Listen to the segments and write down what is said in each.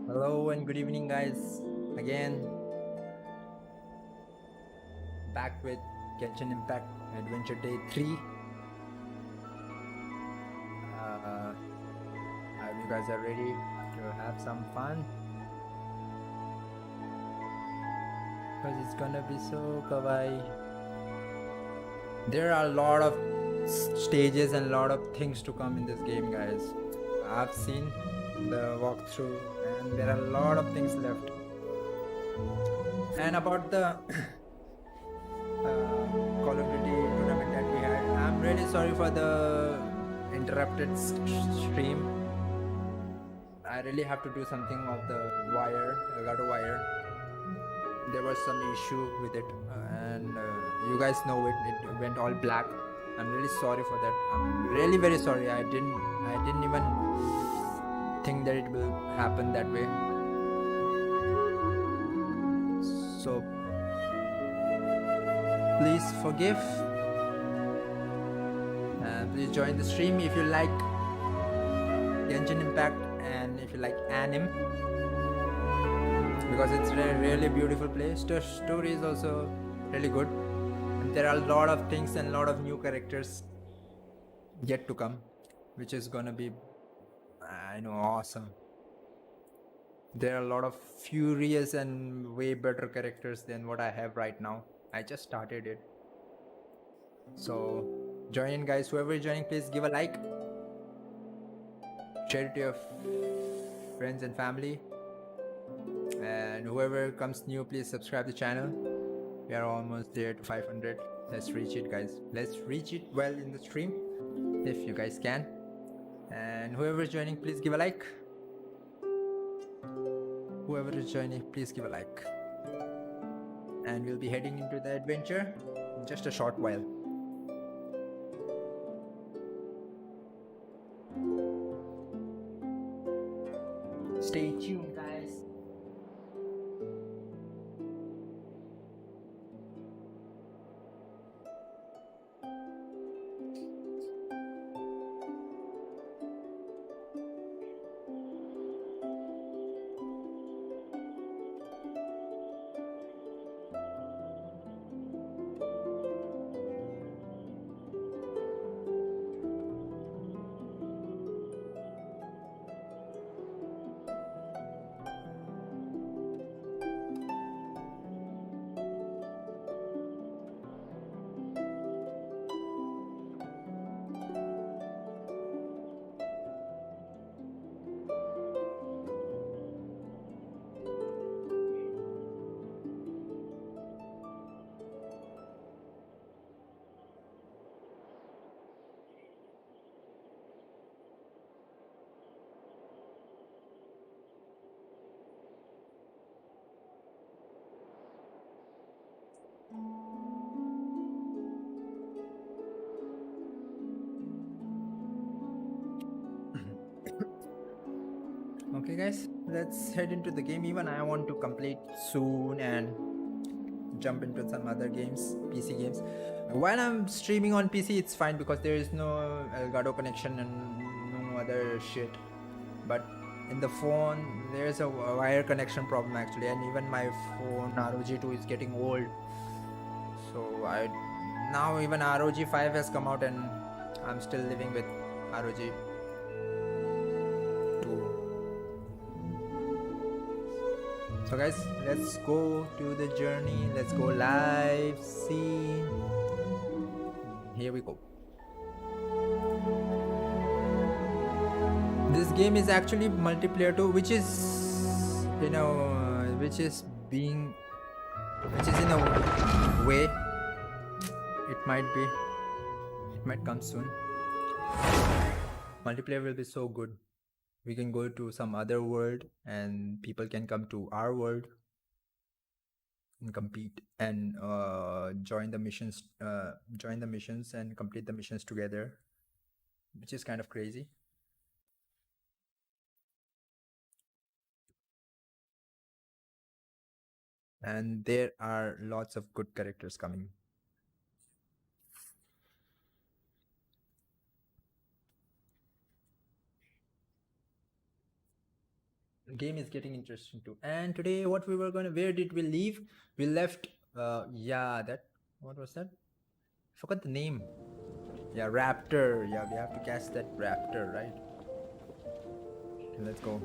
Hello and good evening, guys. Again, back with GENSHIN IMPACT Adventure Day 3. I hope you guys are ready to have some fun because it's gonna be so kawaii. There are a lot of stages and a lot of things to come in this game, guys. I've seen the walkthrough and there are a lot of things left. And about the Call of Duty tournament that we had, I'm really sorry for the interrupted stream. I really have to do something of the wire, ELGATO wire. There was some issue with it, and you guys know it. It went all black. I'm really sorry for that. I'm really very sorry. I didn't even think that it will happen that way. So please forgive. Please join the stream if you like GENSHIN IMPACT and if you like anime, because it's a really beautiful place. The story is also really good, and there are a lot of things and a lot of new characters yet to come, which is gonna be, I know, awesome. There are a lot of furious and way better characters than what I have right now. I just started it, so join in, guys. Whoever is joining, please give a like, share it to your friends and family, and whoever comes new, please subscribe the channel. We are almost there to 500. Let's reach it, guys. Let's reach it well in the stream if you guys can. And whoever is joining, please give a like. Whoever is joining, please give a like. And we'll be heading into the adventure in just a short while. Stay tuned, guys. Okay, guys, let's head into the game. Even I want to complete soon and jump into some other games, PC games. While I'm streaming on PC, it's fine because there is no Elgato connection and no other shit. But in the phone, there's a wire connection problem actually, and even my phone ROG2 is getting old. So now even ROG5 has come out, and I'm still living with ROG2. So guys, let's go to the journey. Let's go live scene. Here we go. This game is actually multiplayer too, which is, you know, which is in a way, it might come soon. Multiplayer will be so good. We can go to some other world and people can come to our world and compete and join the missions and complete the missions together, which is kind of crazy. And there are lots of good characters coming. game is getting interesting too. And today, where did we leave? We left. Yeah, that. What was that? Forgot the name. Yeah, raptor. Yeah, we have to catch that raptor, right? Okay, let's go.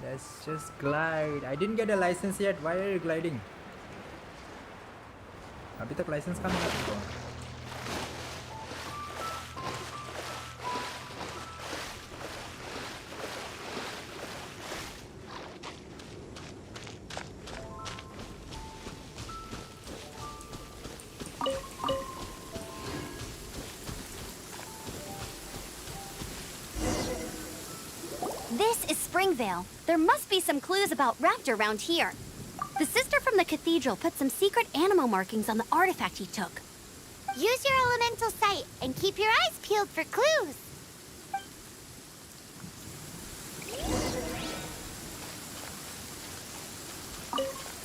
Let's just glide. I didn't get a license yet. Why are you gliding? अभी तक licence कहाँ मिला तुमको? This is Springvale. There must be some clues about Raptor around here. The sister from the cathedral put some secret animal markings on the artifact he took. Use your elemental sight and keep your eyes peeled for clues.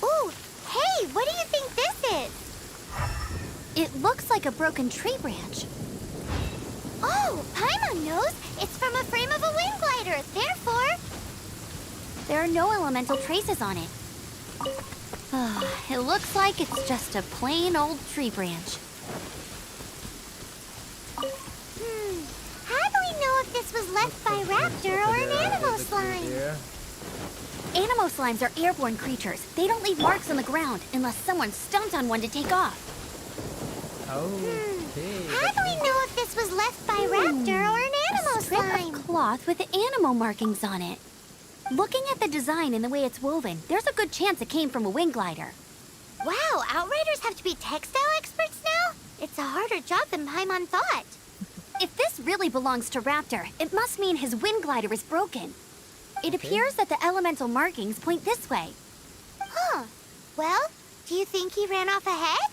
Ooh, hey, what do you think this is? It looks like a broken tree branch. Oh, Paimon knows. It's from a frame of a wind glider, therefore... There are no elemental traces on it. It looks like it's just a plain old tree branch. How do we know if this was left by Raptor or an animal slime? Animal slimes are airborne creatures. They don't leave marks on the ground unless someone stomped on one to take off. Okay. How do we know if this was left by Raptor or an animal A strip slime? of cloth with animal markings on it. Looking at the design and the way it's woven, there's a good chance it came from a wind glider. Wow, Outriders have to be textile experts now? It's a harder job than Paimon thought. If this really belongs to Raptor, it must mean his wind glider is broken. It appears that the elemental markings point this way. Huh. Well, do you think he ran off ahead?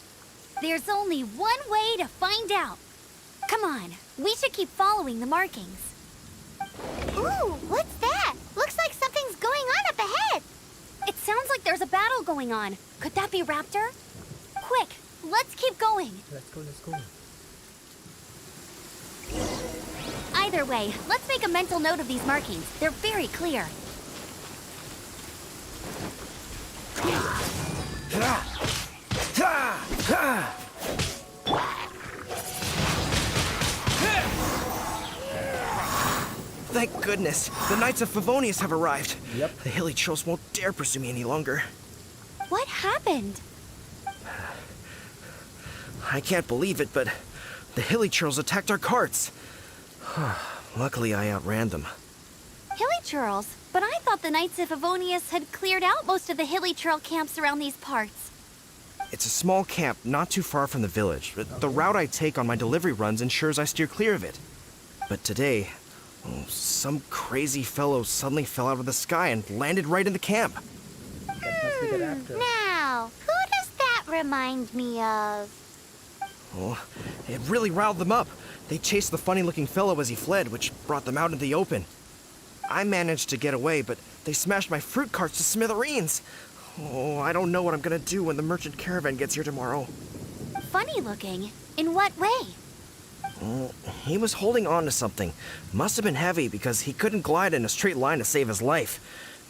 There's only one way to find out. Come on, we should keep following the markings. Ooh, what's that? Looks like something's going on up ahead. It sounds like there's a battle going on. Could that be Raptor? Quick, let's keep going. Let's go. Either way, let's make a mental note of these markings. They're very clear. Thank goodness. The Knights of Favonius have arrived. Yep. The hilly trolls won't dare pursue me any longer. What happened? I can't believe it, but the hilly trolls attacked our carts. Luckily, I outran them. Hilly churls? But I thought the Knights of Favonius had cleared out most of the hilly churl camps around these parts. It's a small camp not too far from the village. The route I take on my delivery runs ensures I steer clear of it. But today, some crazy fellow suddenly fell out of the sky and landed right in the camp. That must be the raptor. Now, who does that remind me of? Oh, it really riled them up. They chased the funny-looking fellow as he fled, which brought them out into the open. I managed to get away, but they smashed my fruit carts to smithereens. Oh, I don't know what I'm gonna do when the merchant caravan gets here tomorrow. Funny looking? In what way? He was holding on to something. Must have been heavy because he couldn't glide in a straight line to save his life.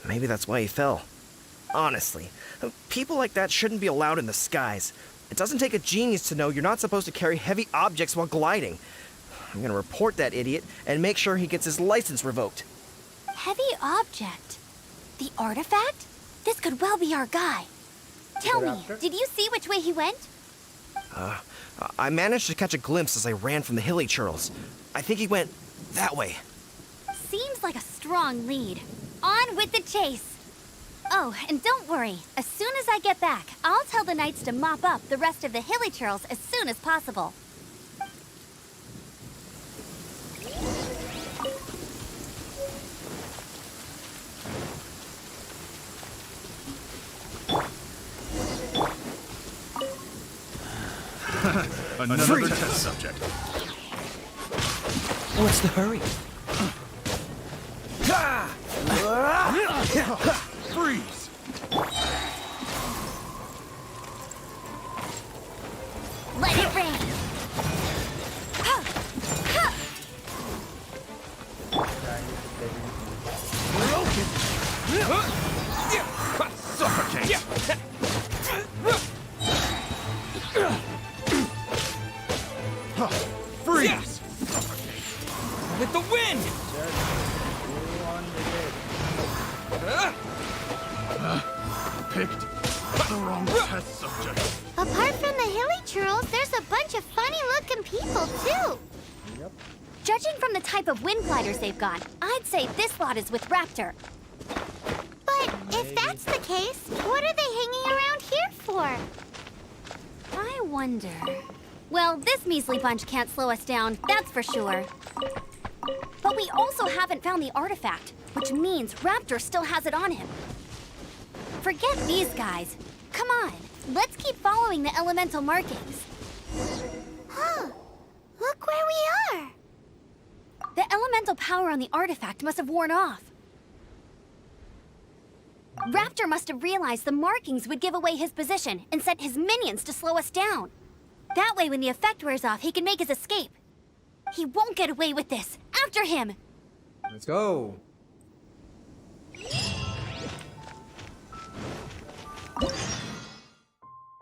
Maybe that's why he fell. Honestly, people like that shouldn't be allowed in the skies. It doesn't take a genius to know you're not supposed to carry heavy objects while gliding. I'm gonna report that idiot and make sure he gets his license revoked. Heavy object? The artifact? This could well be our guy. Tell me, raptor? did you see which way he went? I managed to catch a glimpse as I ran from the hilly churls. I think he went that way. Seems like a strong lead. On with the chase. Oh, and don't worry. As soon as I get back, I'll tell the knights to mop up the rest of the hilly churls as soon as possible. Another test subject. What's the hurry? Freeze! Let it rain! Suffocate! Freeze! With the wind! Go on with it. Picked the wrong test subject. Apart from the hilly churls, there's a bunch of funny-looking people, too. Yep. Judging from the type of wind gliders they've got, I'd say this lot is with Raptor. But if that's the case, what are they hanging around here for? I wonder... Well, this measly bunch can't slow us down, that's for sure. But we also haven't found the artifact, which means Raptor still has it on him. Forget these guys. Come on, let's keep following the elemental markings. Huh. Look where we are. The elemental power on the artifact must have worn off. Raptor must have realized the markings would give away his position and sent his minions to slow us down. That way, when the effect wears off, he can make his escape. He won't get away with this. After him! Let's go.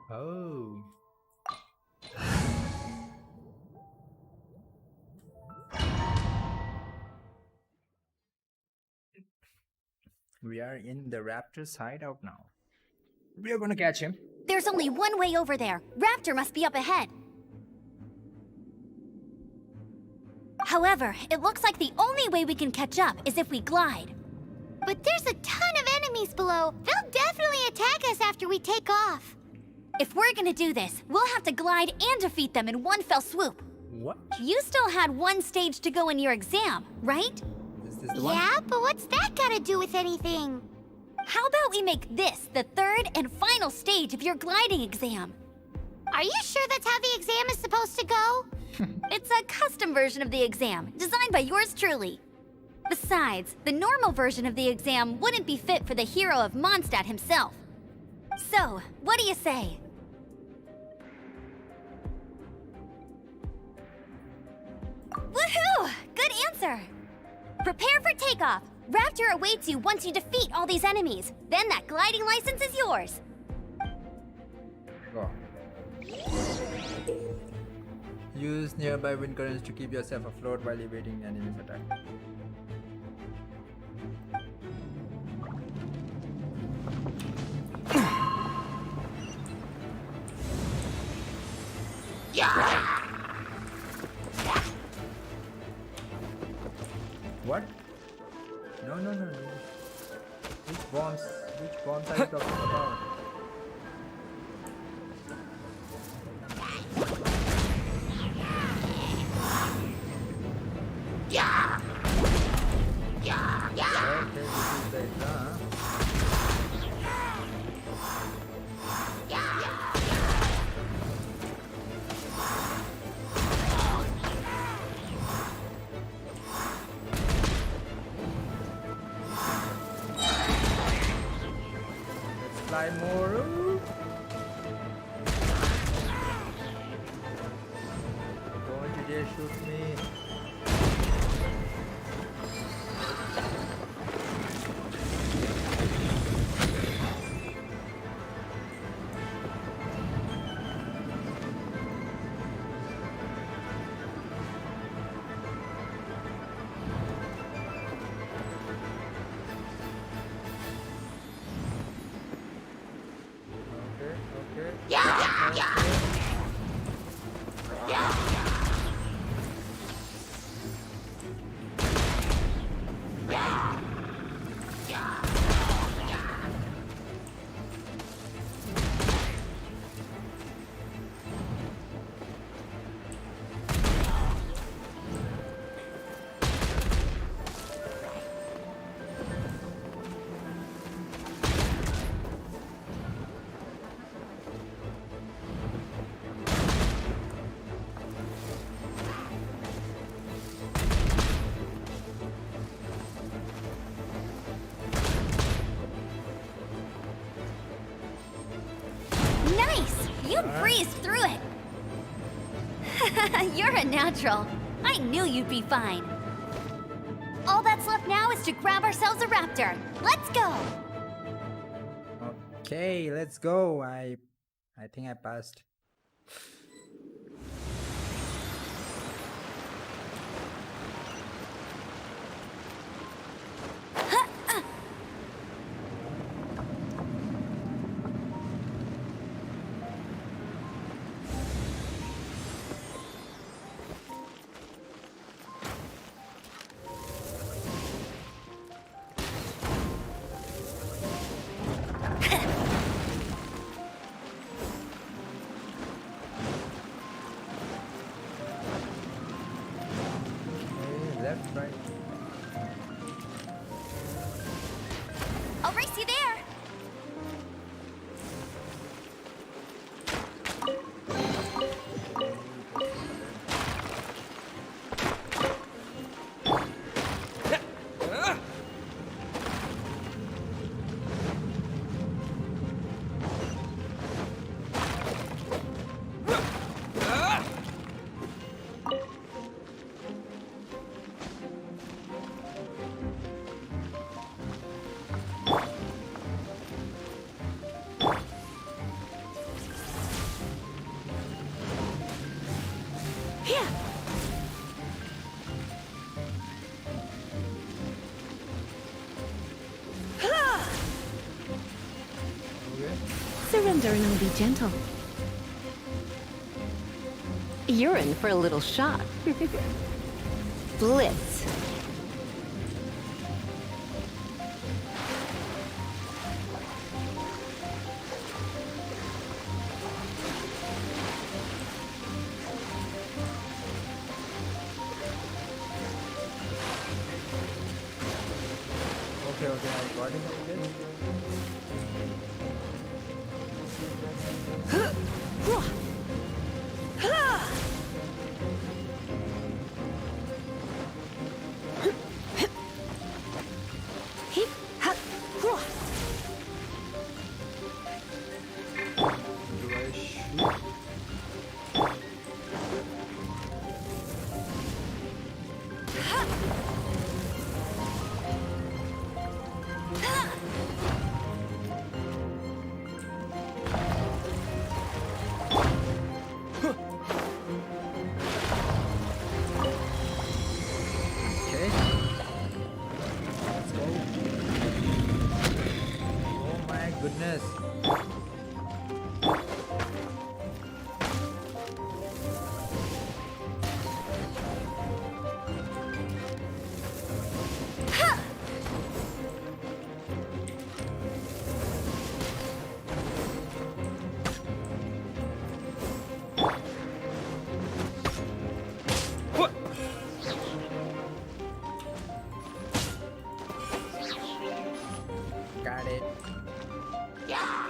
Oh. We are in the Raptor's hideout now. We are gonna catch him. There's only one way over there. Raptor must be up ahead. However, it looks like the only way we can catch up is if we glide. But there's a ton of enemies below. They'll definitely attack us after we take off. If we're gonna do this, we'll have to glide and defeat them in one fell swoop. What? You still had one stage to go in your exam, right? Is this the one? Yeah, but what's that got to do with anything? How about we make this the third and final stage of your gliding exam? Are you sure that's how the exam is supposed to go? It's a custom version of the exam, designed by yours truly. Besides, the normal version of the exam wouldn't be fit for the hero of Mondstadt himself. So, what do you say? Woohoo! Good answer! Prepare for takeoff. Raptor awaits you once you defeat all these enemies. Then that gliding license is yours. Go. Use nearby wind currents to keep yourself afloat while evading enemy's attack. What? No. Which bombs are you talking about? Okay, this is the exam. Let's fly more. Don't you dare shoot me. Okay. You're a natural. I knew you'd be fine. All that's left now is to grab ourselves a raptor. Let's go! Okay, let's go. I think I passed. Okay, left, right. I'll race you there! Okay. Surrender and I'll be gentle. You're in for a little shock. Blitz. Okay, I got it. Okay. Do I shoot? Okay. Let's go. Oh my goodness. What? Got it. Yeah.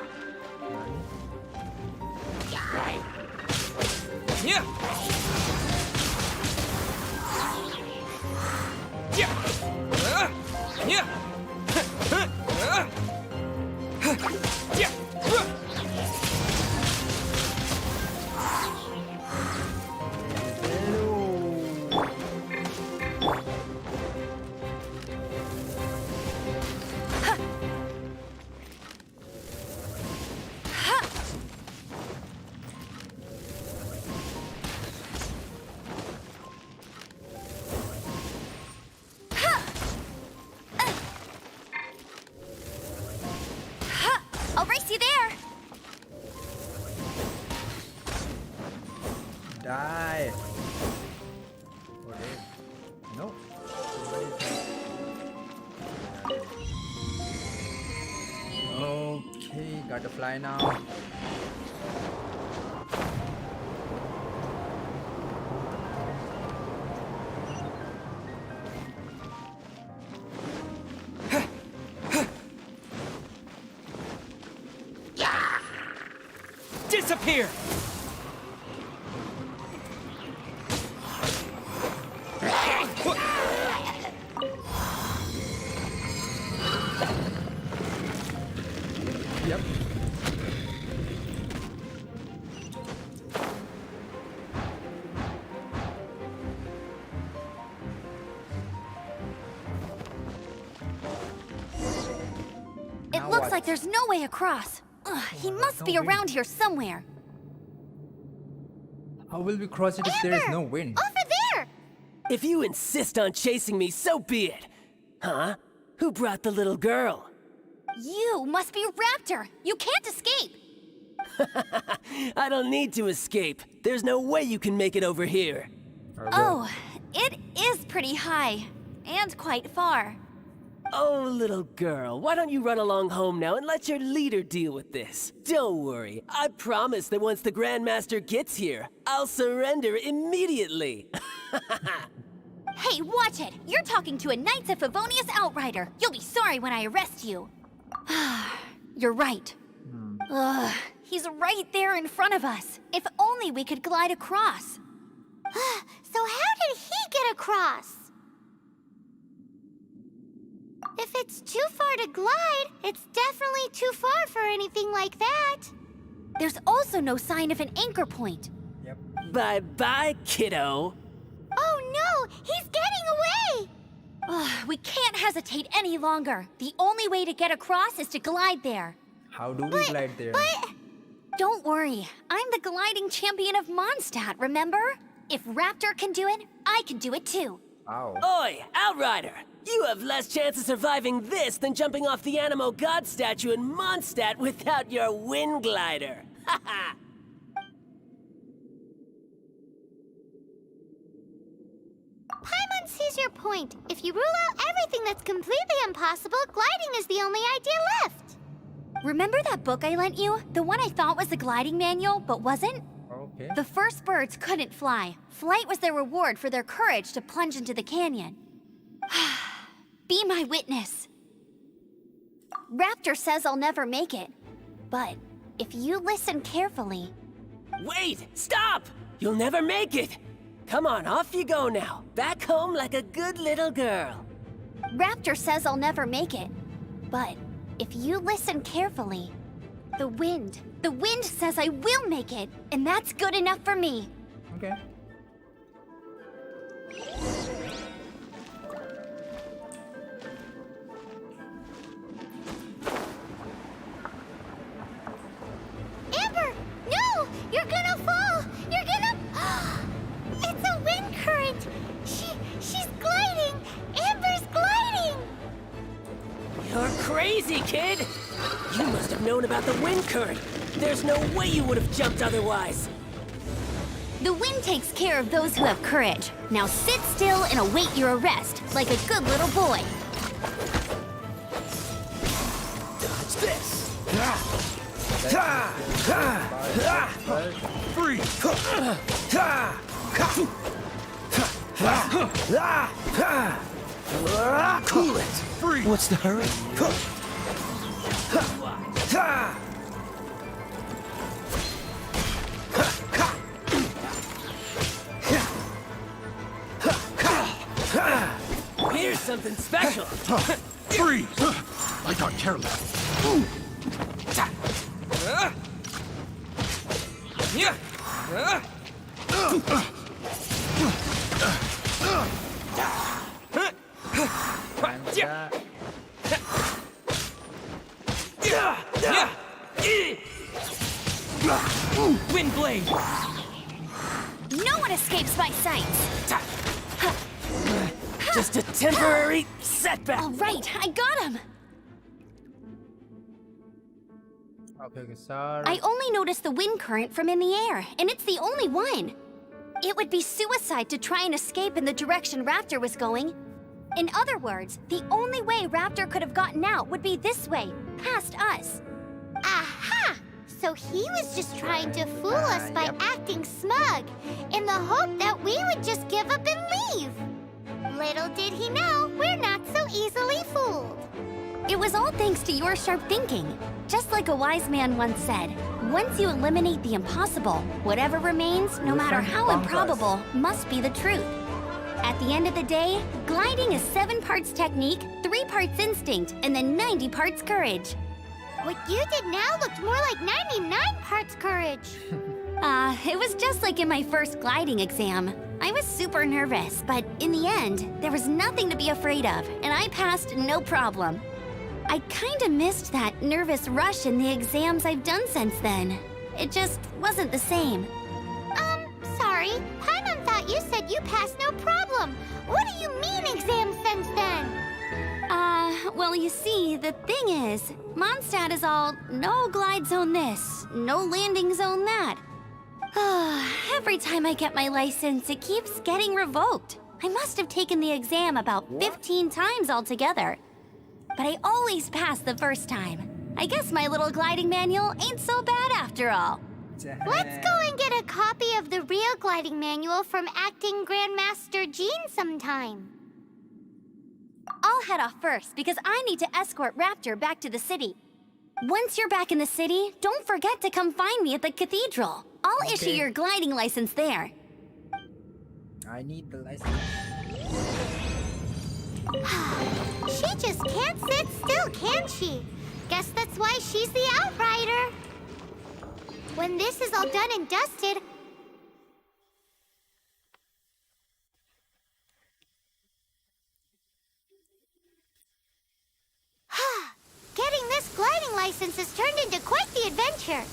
Yeah. Yeah. Yeah. I'll race you there! Die. Okay. No. Okay, got to fly now. Disappear! Yep. Looks like there's no way across. Ugh, he must be around here somewhere. How will we cross it if there is no wind? Over there! If you insist on chasing me, so be it. Huh? Who brought the little girl? You must be Raptor. You can't escape. I don't need to escape. There's no way you can make it over here. Oh, it is pretty high. And quite far. Oh, little girl, why don't you run along home now and let your leader deal with this? Don't worry, I promise that once the Grandmaster gets here, I'll surrender immediately. Hey, watch it! You're talking to a Knights of Favonius outrider. You'll be sorry when I arrest you. You're right. Ugh, he's right there in front of us. If only we could glide across. So how did he get across? If it's too far to glide, it's definitely too far for anything like that. There's also no sign of an anchor point. Yep. Bye-bye, kiddo. Oh no, he's getting away! Ugh, we can't hesitate any longer. The only way to get across is to glide there. How do we glide there? Don't worry, I'm the gliding champion of Mondstadt, remember? If Raptor can do it, I can do it too. Wow. Oi, Outrider! You have less chance of surviving this than jumping off the Animo God statue in Mondstadt without your wind glider. Haha! Paimon sees your point. If you rule out everything that's completely impossible, gliding is the only idea left. Remember that book I lent you? The one I thought was the gliding manual, but wasn't? Okay. The first birds couldn't fly. Flight was their reward for their courage to plunge into the canyon. Be my witness. Raptor says I'll never make it. But if you listen carefully... Wait! Stop! You'll never make it! Come on, off you go now. Back home like a good little girl. Raptor says I'll never make it. But if you listen carefully... The wind says I will make it. And that's good enough for me. Okay. Amber, no! You're gonna fall! You're gonna... It's a wind current! She's gliding! Amber's gliding! You're crazy, kid! You must have known about the wind current. There's no way you would have jumped otherwise. The wind takes care of those who have courage. Now sit still and await your arrest, like a good little boy. Dodge this! Cool it! Free! What's the hurry? Here's something special! Freeze! I got careless. Wind blade! No one escapes my sights. Just a temporary setback! All right, I got him. Okay, sorry. I only noticed the wind current from in the air, and it's the only one. It would be suicide to try and escape in the direction Raptor was going. In other words, the only way Raptor could have gotten out would be this way, past us. Aha! So he was just trying to fool us by acting smug, in the hope that we would just give up and leave. Little did he know, we're not so easily fooled. It was all thanks to your sharp thinking. Just like a wise man once said, once you eliminate the impossible, whatever remains, no matter how improbable, must be the truth. At the end of the day, gliding is 7 parts technique, 3 parts instinct, and then 90 parts courage. What you did now looked more like 99 parts courage. It was just like in my first gliding exam. I was super nervous, but in the end, there was nothing to be afraid of, and I passed no problem. I kinda missed that nervous rush in the exams I've done since then. It just wasn't the same. Sorry. Paimon thought you said you passed no problem. What do you mean exams since then? Well, you see, the thing is, Mondstadt is all no glide zone this, no landing zone that. Every time I get my license, it keeps getting revoked. I must have taken the exam about 15 times altogether. But I always pass the first time. I guess my little gliding manual ain't so bad after all. Let's go and get a copy of the real gliding manual from Acting Grandmaster Jean sometime. I'll head off first because I need to escort Raptor back to the city. Once you're back in the city, don't forget to come find me at the cathedral. I'll issue your gliding license there. I need the license. She just can't sit still, can she? Guess that's why she's the outrider. When this is all done and dusted, getting this gliding license has turned into quite the adventure.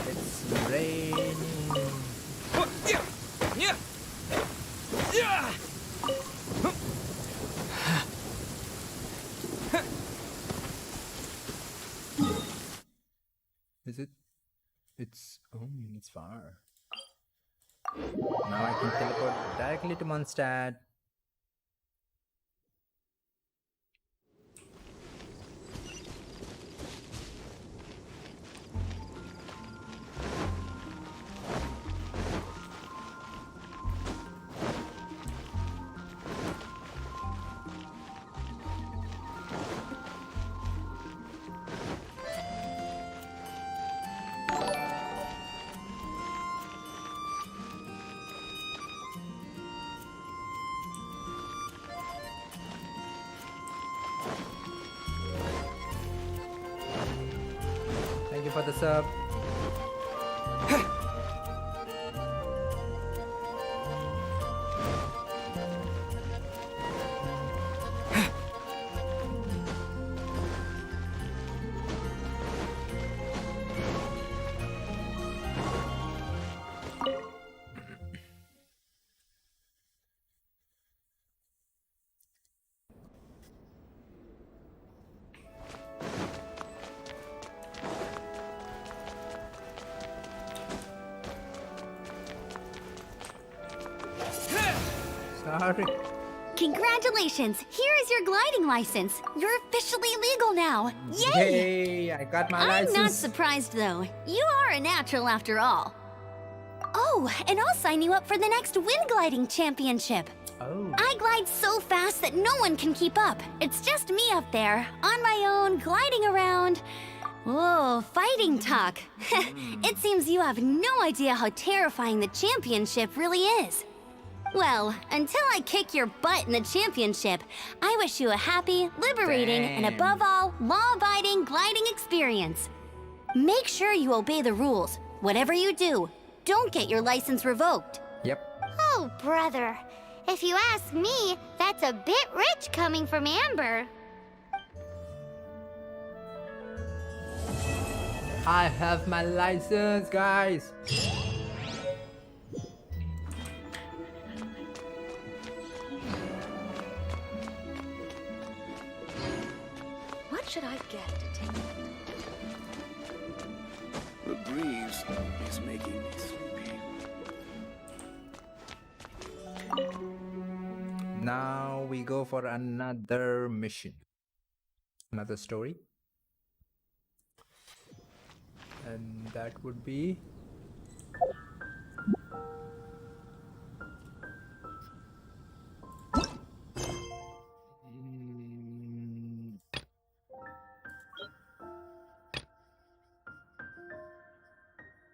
It's raining. Is it? It's far. Now I can teleport directly to Mondstadt. Thank you for the sub. Sorry. Congratulations! Here is your gliding license. You're officially legal now. Yay! Yay! I got my I'm license. not surprised though. You are a natural after all. Oh, and I'll sign you up for the next wind gliding championship. Oh. I glide so fast that no one can keep up. It's just me up there, on my own, gliding around. Whoa, fighting talk. It seems you have no idea how terrifying the championship really is. Well, until I kick your butt in the championship, I wish you a happy, liberating, and above all, law-abiding gliding experience. Make sure you obey the rules. Whatever you do, don't get your license revoked. Yep. Oh, brother. If you ask me, that's a bit rich coming from Amber. I have my license, guys. What should I get to take? The breeze is making me sleepy. Now we go for another mission. Another story. And that would be...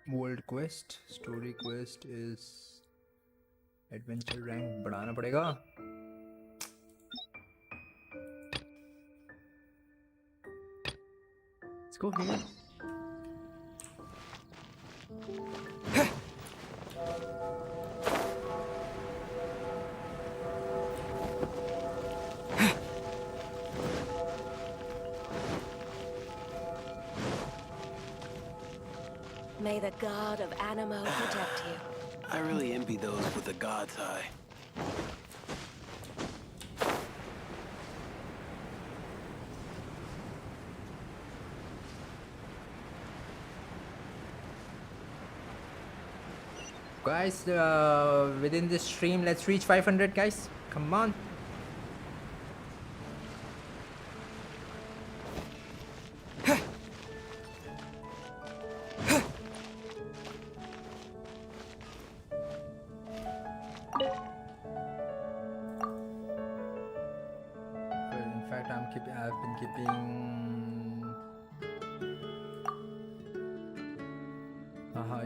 World quest, story quest is adventure rank बढ़ाना पड़ेगा. Let's go here. May the god of Animo protect you. I really envy those with the god's eye. Guys, within this stream, let's reach 500, guys. Come on. In fact, I've been keeping.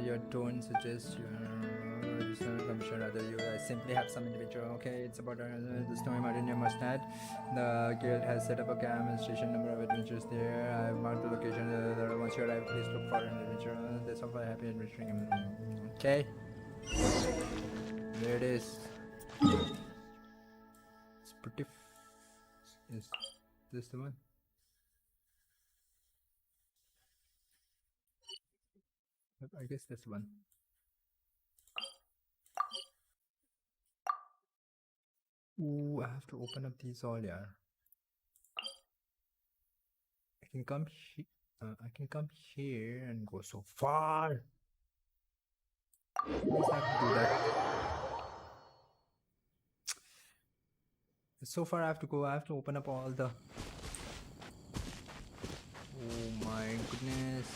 Your tone suggests you commission rather you simply have some individual. Okay, it's about the story mode in your must add. The guild has set up a camp station, number of adventures there. I've marked the location. Once you arrive, please look for an adventure. That's all for happy adventuring. Okay, there it is. It's pretty. Is this the one? I guess that's one. Ooh, I have to open up these all, yeah. I can come here. I can come here and go so far. I just have to do that. So far, I have to go. I have to open up all the. Oh my goodness.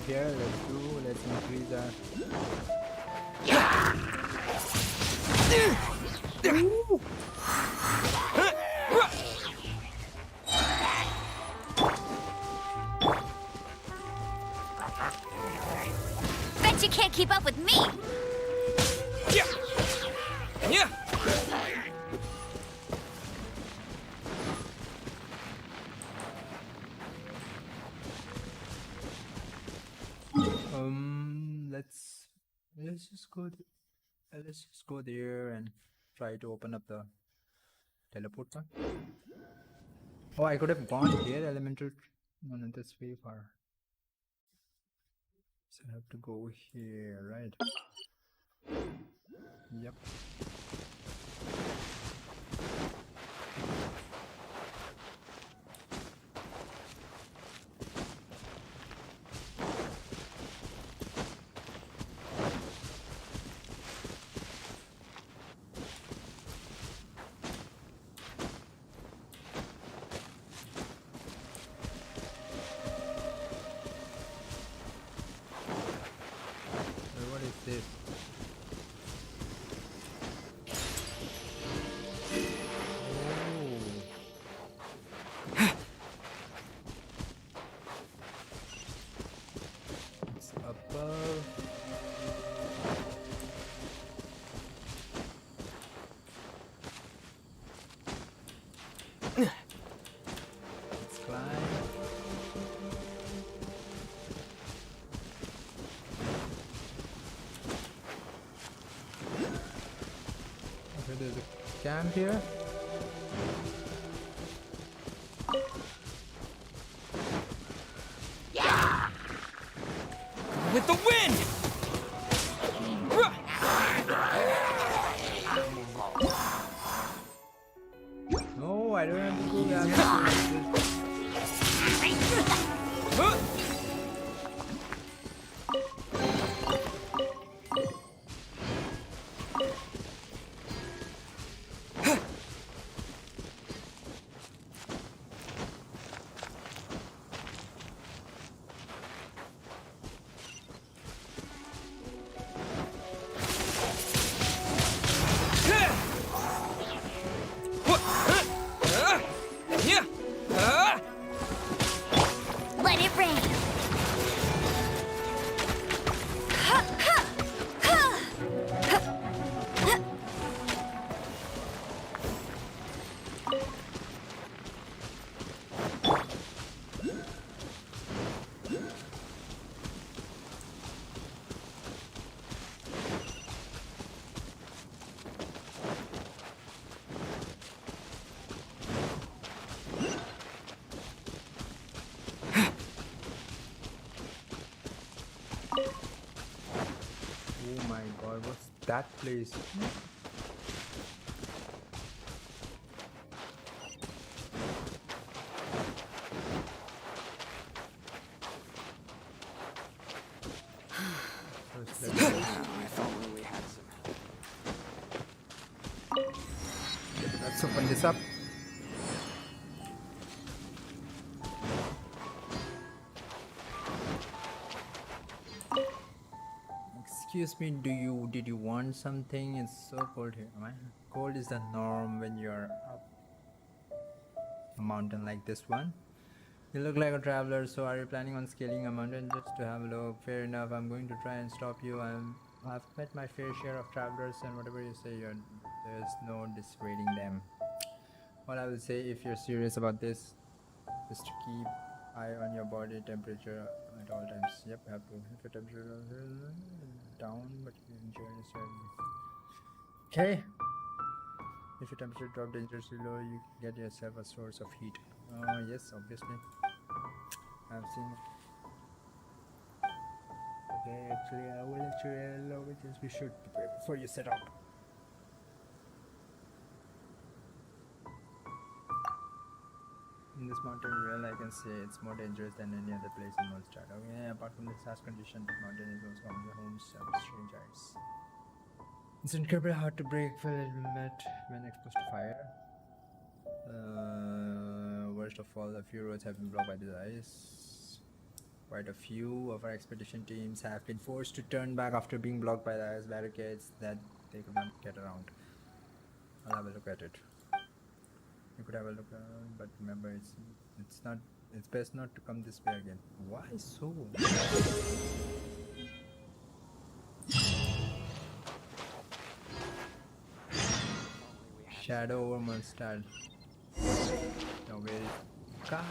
Here, let's increase our. Bet you can't keep up with me. Yeah. Yeah. Let's just go there and try to open up the teleport one. Oh, I could have gone here, elemental. No, that's way far. So I have to go here, right? Yep. This. It's above. Let's climb. There's a camp here. Yeah! With the wind! No, I don't have to do that. god, what's that place? If only we had some. Let's open this up. Excuse me, did you want something? It's so cold here, man. Cold is the norm when you're up a mountain like this one. You look like a traveler, so are you planning on scaling a mountain just to have a look? Fair enough, I'm going to try and stop you. I've met my fair share of travelers, and whatever you say, there's no dissuading them. All I will say, if you're serious about this, is to keep eye on your body temperature at all times. Yep, have to. If your temperature is down, but you enjoy yourself. Okay. If your temperature drops dangerously low, you get yourself a source of heat. Yes, obviously. I've seen it. Okay, actually, I will allow it as we should prepare before you set out. In this mountain realm, I can say it's more dangerous than any other place in Mondstadt. Okay, apart from this harsh condition, the mountain is also one of the homes of strange ice. It's incredibly hard to break met when exposed to fire. Worst of all, a few roads have been blocked by the ice. Quite a few of our expedition teams have been forced to turn back after being blocked by the ice barricades that they could not get around. I'll have a look at it. You could have a look around, but remember, it's best not to come this way again. Why so? Shadow over Mondstadt. Now where is Ka?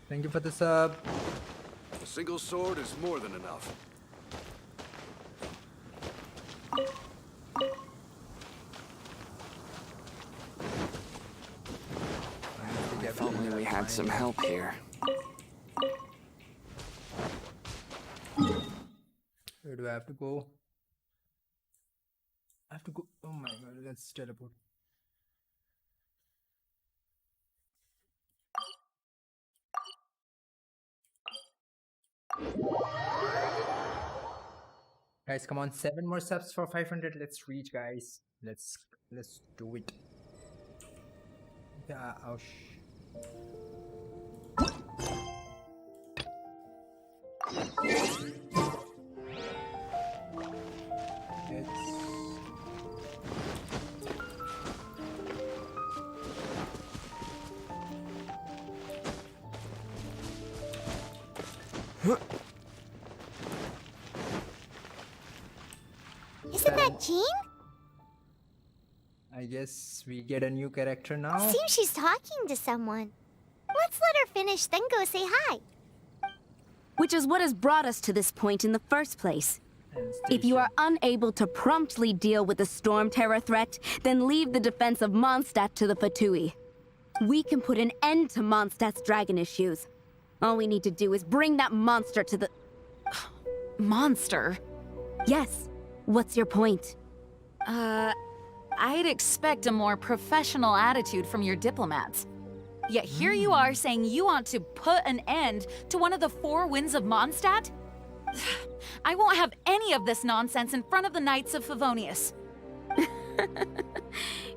Thank you for the sub. A single sword is more than enough. If only we had some help here. Where do I have to go? I have to go. Oh my god, let's teleport. Guys, come on, 7 more subs for 500. Let's reach, guys. Let's do it. Yeah, ouch. Isn't that Jean? I guess we get a new character now. Seems she's talking to someone. Let's let her finish, then go say hi. Which is what has brought us to this point in the first place. And If you are station. unable to promptly deal with the storm terror threat, then leave the defense of Mondstadt to the Fatui. We can put an end to Mondstadt's dragon issues. All we need to do is bring that monster to the... Monster? Yes. What's your point? I'd expect a more professional attitude from your diplomats. Yet here you are saying you want to put an end to one of the 4 winds of Mondstadt? I won't have any of this nonsense in front of the Knights of Favonius.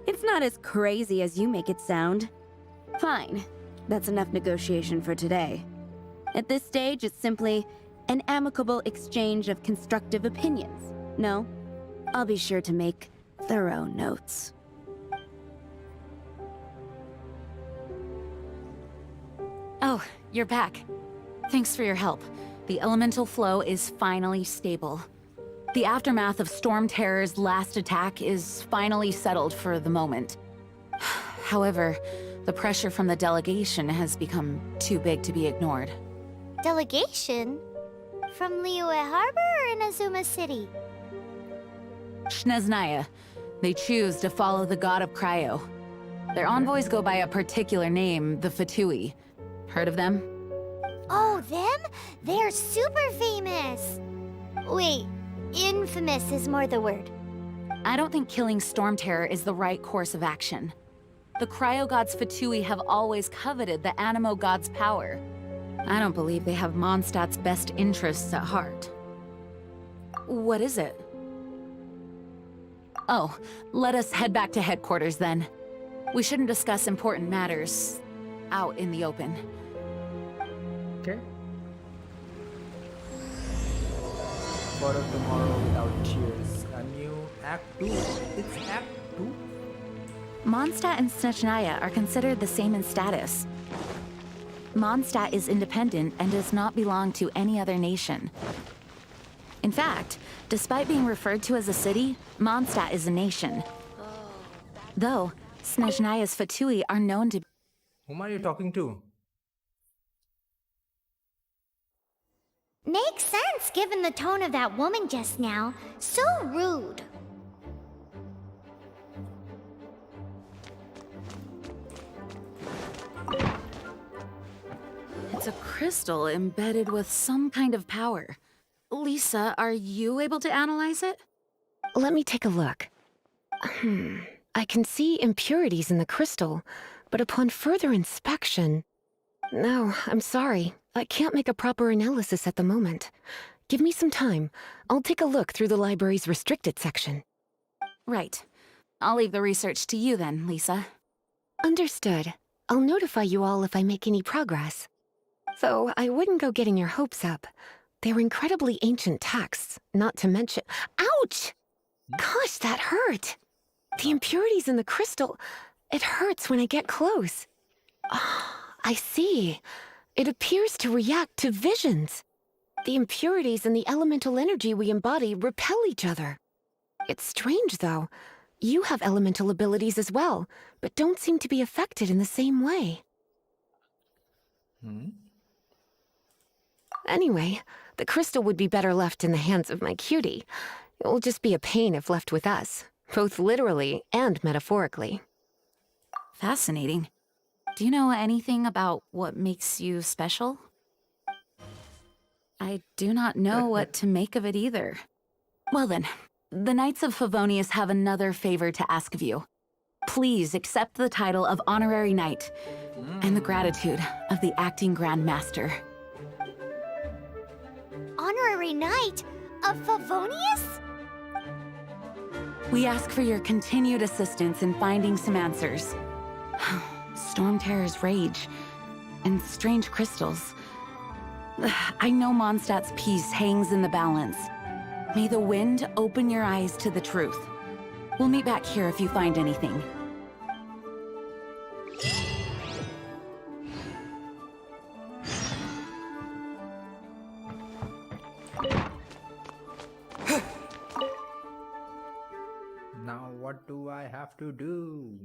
It's not as crazy as you make it sound. Fine. That's enough negotiation for today. At this stage, it's simply an amicable exchange of constructive opinions. No? I'll be sure to make thorough notes. Oh, you're back. Thanks for your help. The elemental flow is finally stable. The aftermath of Storm Terror's last attack is finally settled for the moment. However, the pressure from the delegation has become too big to be ignored. Delegation? From Liyue Harbor or Inazuma City? Shneznaya. They choose to follow the god of Cryo. Their envoys go by a particular name, the Fatui. Heard of them? Oh, them? They're super famous. Wait, infamous is more the word. I don't think killing Storm Terror is the right course of action. The Cryo Gods Fatui have always coveted the Animo God's power. I don't believe they have Mondstadt's best interests at heart. What is it? Oh, let us head back to headquarters then. We shouldn't discuss important matters out in the open. Okay. For a tomorrow without tears. A new Act 2. It's Act 2? Mondstadt and Snezhnaya are considered the same in status. Mondstadt is independent and does not belong to any other nation. In fact, despite being referred to as a city, Mondstadt is a nation. Though, Snezhnaya's Fatui are known to... Whom are you talking to? Makes sense given the tone of that woman just now. So rude. It's a crystal embedded with some kind of power. Lisa, are you able to analyze it? Let me take a look. I can see impurities in the crystal, but upon further inspection... No, I'm sorry. I can't make a proper analysis at the moment. Give me some time. I'll take a look through the library's restricted section. Right. I'll leave the research to you then, Lisa. Understood. I'll notify you all if I make any progress. Though I wouldn't go getting your hopes up. They're incredibly ancient texts, not to mention... Ouch! Gosh, that hurt! The impurities in the crystal... It hurts when I get close. I see. It appears to react to visions. The impurities and the elemental energy we embody repel each other. It's strange, though. You have elemental abilities as well, but don't seem to be affected in the same way. Anyway, the crystal would be better left in the hands of my cutie. It will just be a pain if left with us, both literally and metaphorically. Fascinating. Do you know anything about what makes you special? I do not know what to make of it either. Well then, the Knights of Favonius have another favor to ask of you. Please accept the title of Honorary Knight and the gratitude of the Acting Grand Master. Honorary Knight of Favonius? We ask for your continued assistance in finding some answers. Storm Terror's rage and strange crystals. I know Mondstadt's peace hangs in the balance. May the wind open your eyes to the truth. We'll meet back here if you find anything. Now what do I have to do?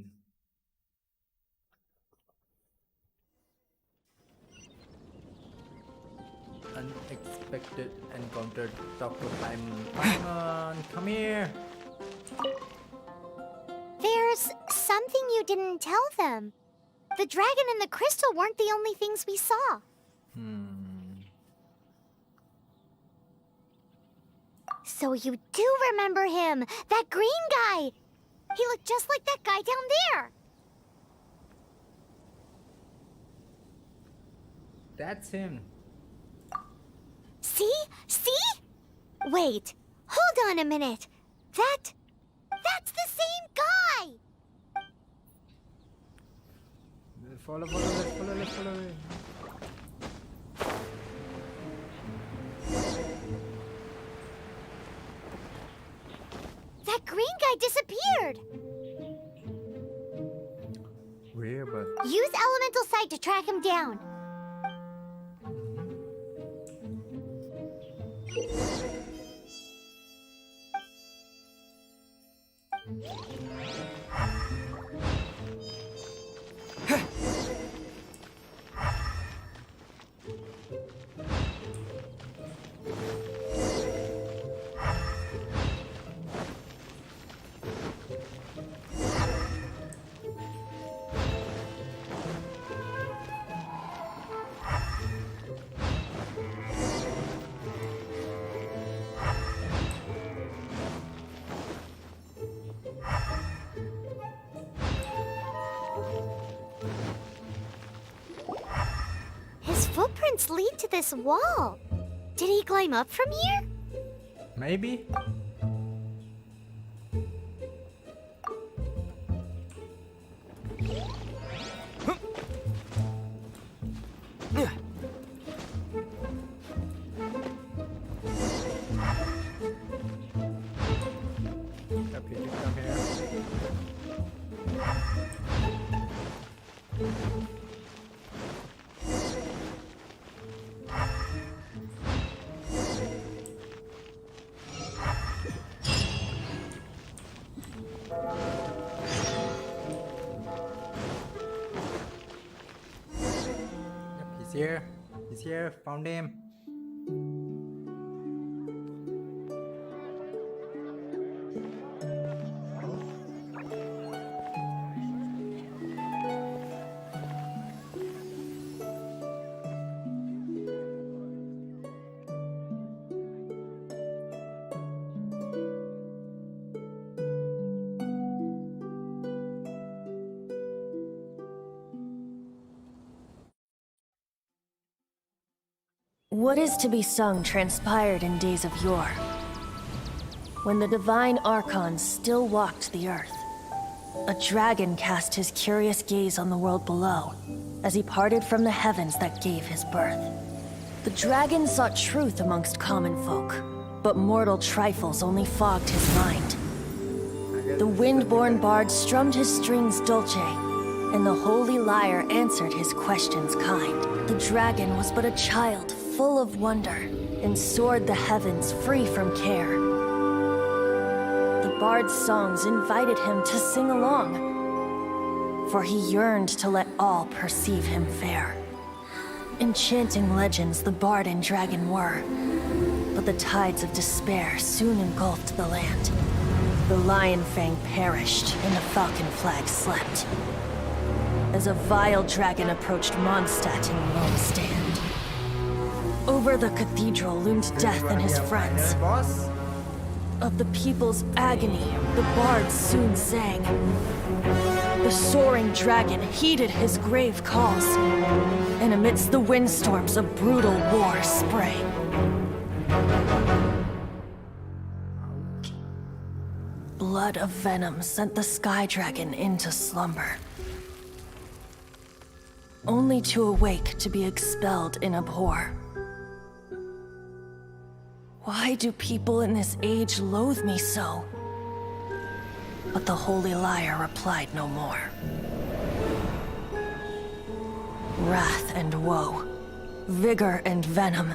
Unexpected encounter. Talk to Paimon. Paimon, come here. There's something you didn't tell them. The dragon and the crystal weren't the only things we saw. So you do remember him, that green guy. He looked just like that guy down there. That's him. See? See? Wait, hold on a minute. That's the same guy! Follow, let's follow. That green guy disappeared! Where, but... Use elemental sight to track him down. vents lead to this wall. Did he climb up from here? Maybe. Yep, he did come here. Yep, he's here. He's here. Found him. What is to be sung transpired in days of yore, when the divine archons still walked the earth. A dragon cast his curious gaze on the world below, as he parted from the heavens that gave his birth. The dragon sought truth amongst common folk, but mortal trifles only fogged his mind. The wind-born bard strummed his strings dulce, and the holy lyre answered his questions kind. The dragon was but a child, full of wonder, and soared the heavens free from care. The bard's songs invited him to sing along, for he yearned to let all perceive him fair. Enchanting legends the bard and dragon were, but the tides of despair soon engulfed the land. The lion fang perished, and the falcon flag slept, as a vile dragon approached Mondstadt in lone stand. Over the cathedral loomed death and his friends. Boss. Of the people's agony, the bard soon sang. The soaring dragon heeded his grave calls, and amidst the windstorms a brutal war sprang. Blood of venom sent the sky dragon into slumber, only to awake to be expelled in abhor. Why do people in this age loathe me so? But the holy lyre replied no more. Wrath and woe, vigor and venom,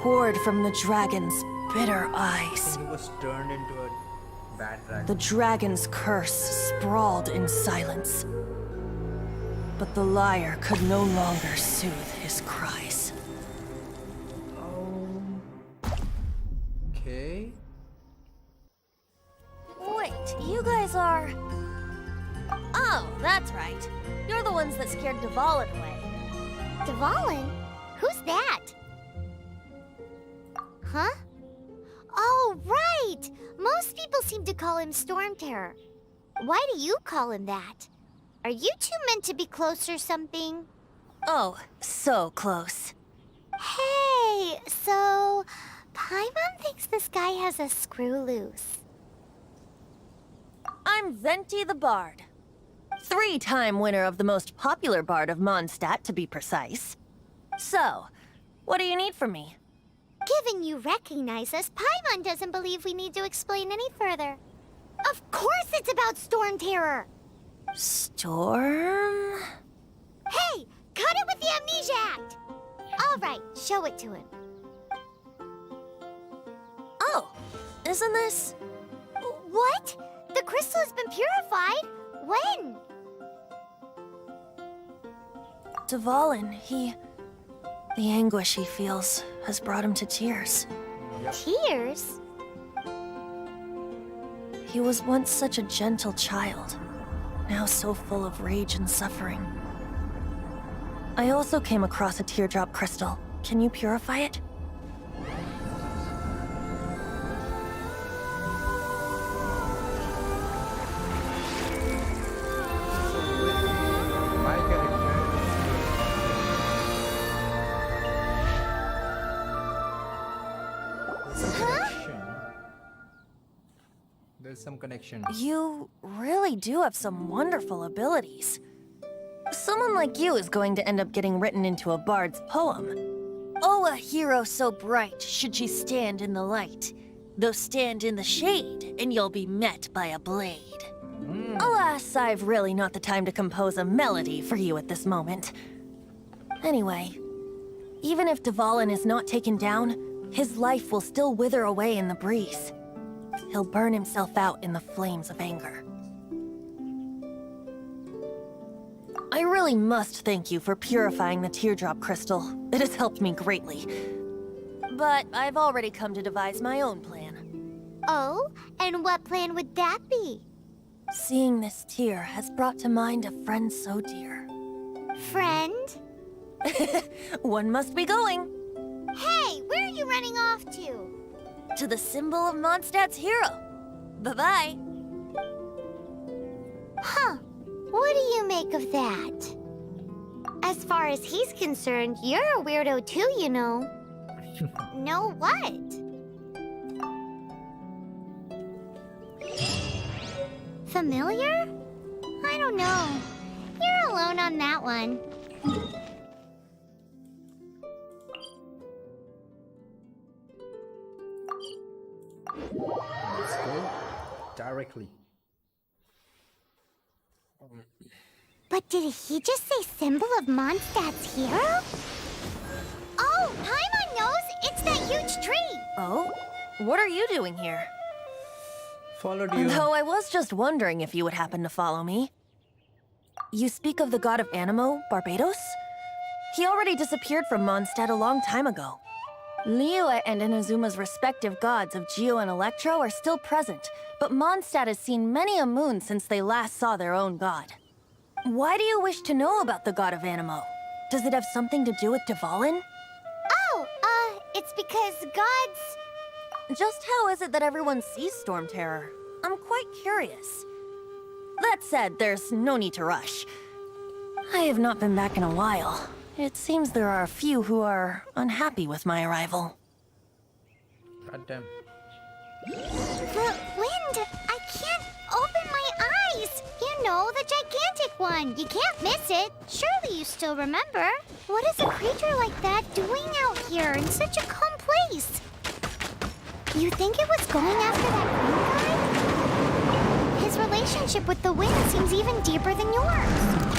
poured from the dragon's bitter eyes. He was turned into a bad dragon. The dragon's curse sprawled in silence, but the lyre could no longer soothe his cries. Okay. Wait, you guys are... Oh, that's right. You're the ones that scared Dvalin away. Dvalin? Who's that? Huh? Oh, right! Most people seem to call him Storm Terror. Why do you call him that? Are you two meant to be close or something? Oh, so close. Hey, so... Paimon thinks this guy has a screw loose. I'm Venti the Bard. 3-time winner of the most popular bard of Mondstadt, to be precise. So, what do you need from me? Given you recognize us, Paimon doesn't believe we need to explain any further. Of course it's about Storm Terror! Storm? Hey! Cut it with the Amnesia Act! Alright, show it to him. Oh, isn't this... What? The crystal has been purified? When? Dvalin, the anguish he feels has brought him to tears. Tears? He was once such a gentle child, now so full of rage and suffering. I also came across a teardrop crystal. Can you purify it? My character. There's some connection. You really do have some wonderful abilities. Someone like you is going to end up getting written into a bard's poem. Oh, a hero so bright, should she stand in the light. Though stand in the shade, and you'll be met by a blade. Alas, I've really not the time to compose a melody for you at this moment. Anyway, even if Dvalin is not taken down, his life will still wither away in the breeze. He'll burn himself out in the flames of anger. I really must thank you for purifying the teardrop crystal. It has helped me greatly. But I've already come to devise my own plan. Oh, and what plan would that be? Seeing this tear has brought to mind a friend so dear. Friend? One must be going. Hey, where are you running off to? To the symbol of Mondstadt's hero. Bye-bye. Huh. What do you make of that? As far as he's concerned, you're a weirdo too, you know. Know what? Familiar? I don't know. You're alone on that one. Let's go directly. But did he just say symbol of Mondstadt's hero? Oh, Paimon knows! It's that huge tree! Oh? What are you doing here? Followed you. Though I was just wondering if you would happen to follow me. You speak of the god of Animo, Barbados? He already disappeared from Mondstadt a long time ago. Liyue and Inazuma's respective gods of Geo and Electro are still present, but Mondstadt has seen many a moon since they last saw their own god. Why do you wish to know about the god of Animo? Does it have something to do with Dvalin? Oh, it's because gods... Just how is it that everyone sees Storm Terror? I'm quite curious. That said, there's no need to rush. I have not been back in a while. It seems there are a few who are unhappy with my arrival. Goddamn. But Wind, I can't open my eyes! You know, the gigantic one. You can't miss it. Surely you still remember. What is a creature like that doing out here in such a calm place? You think it was going after that green guy? His relationship with the wind seems even deeper than yours.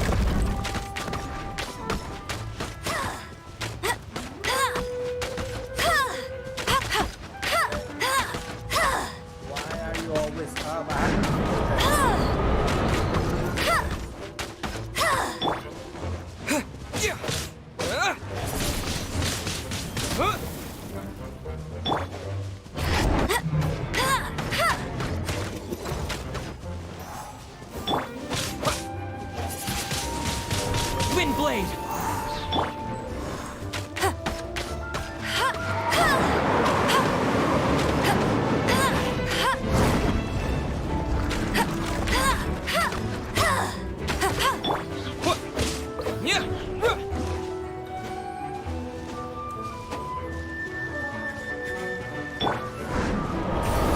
Why are you always up? Windblade!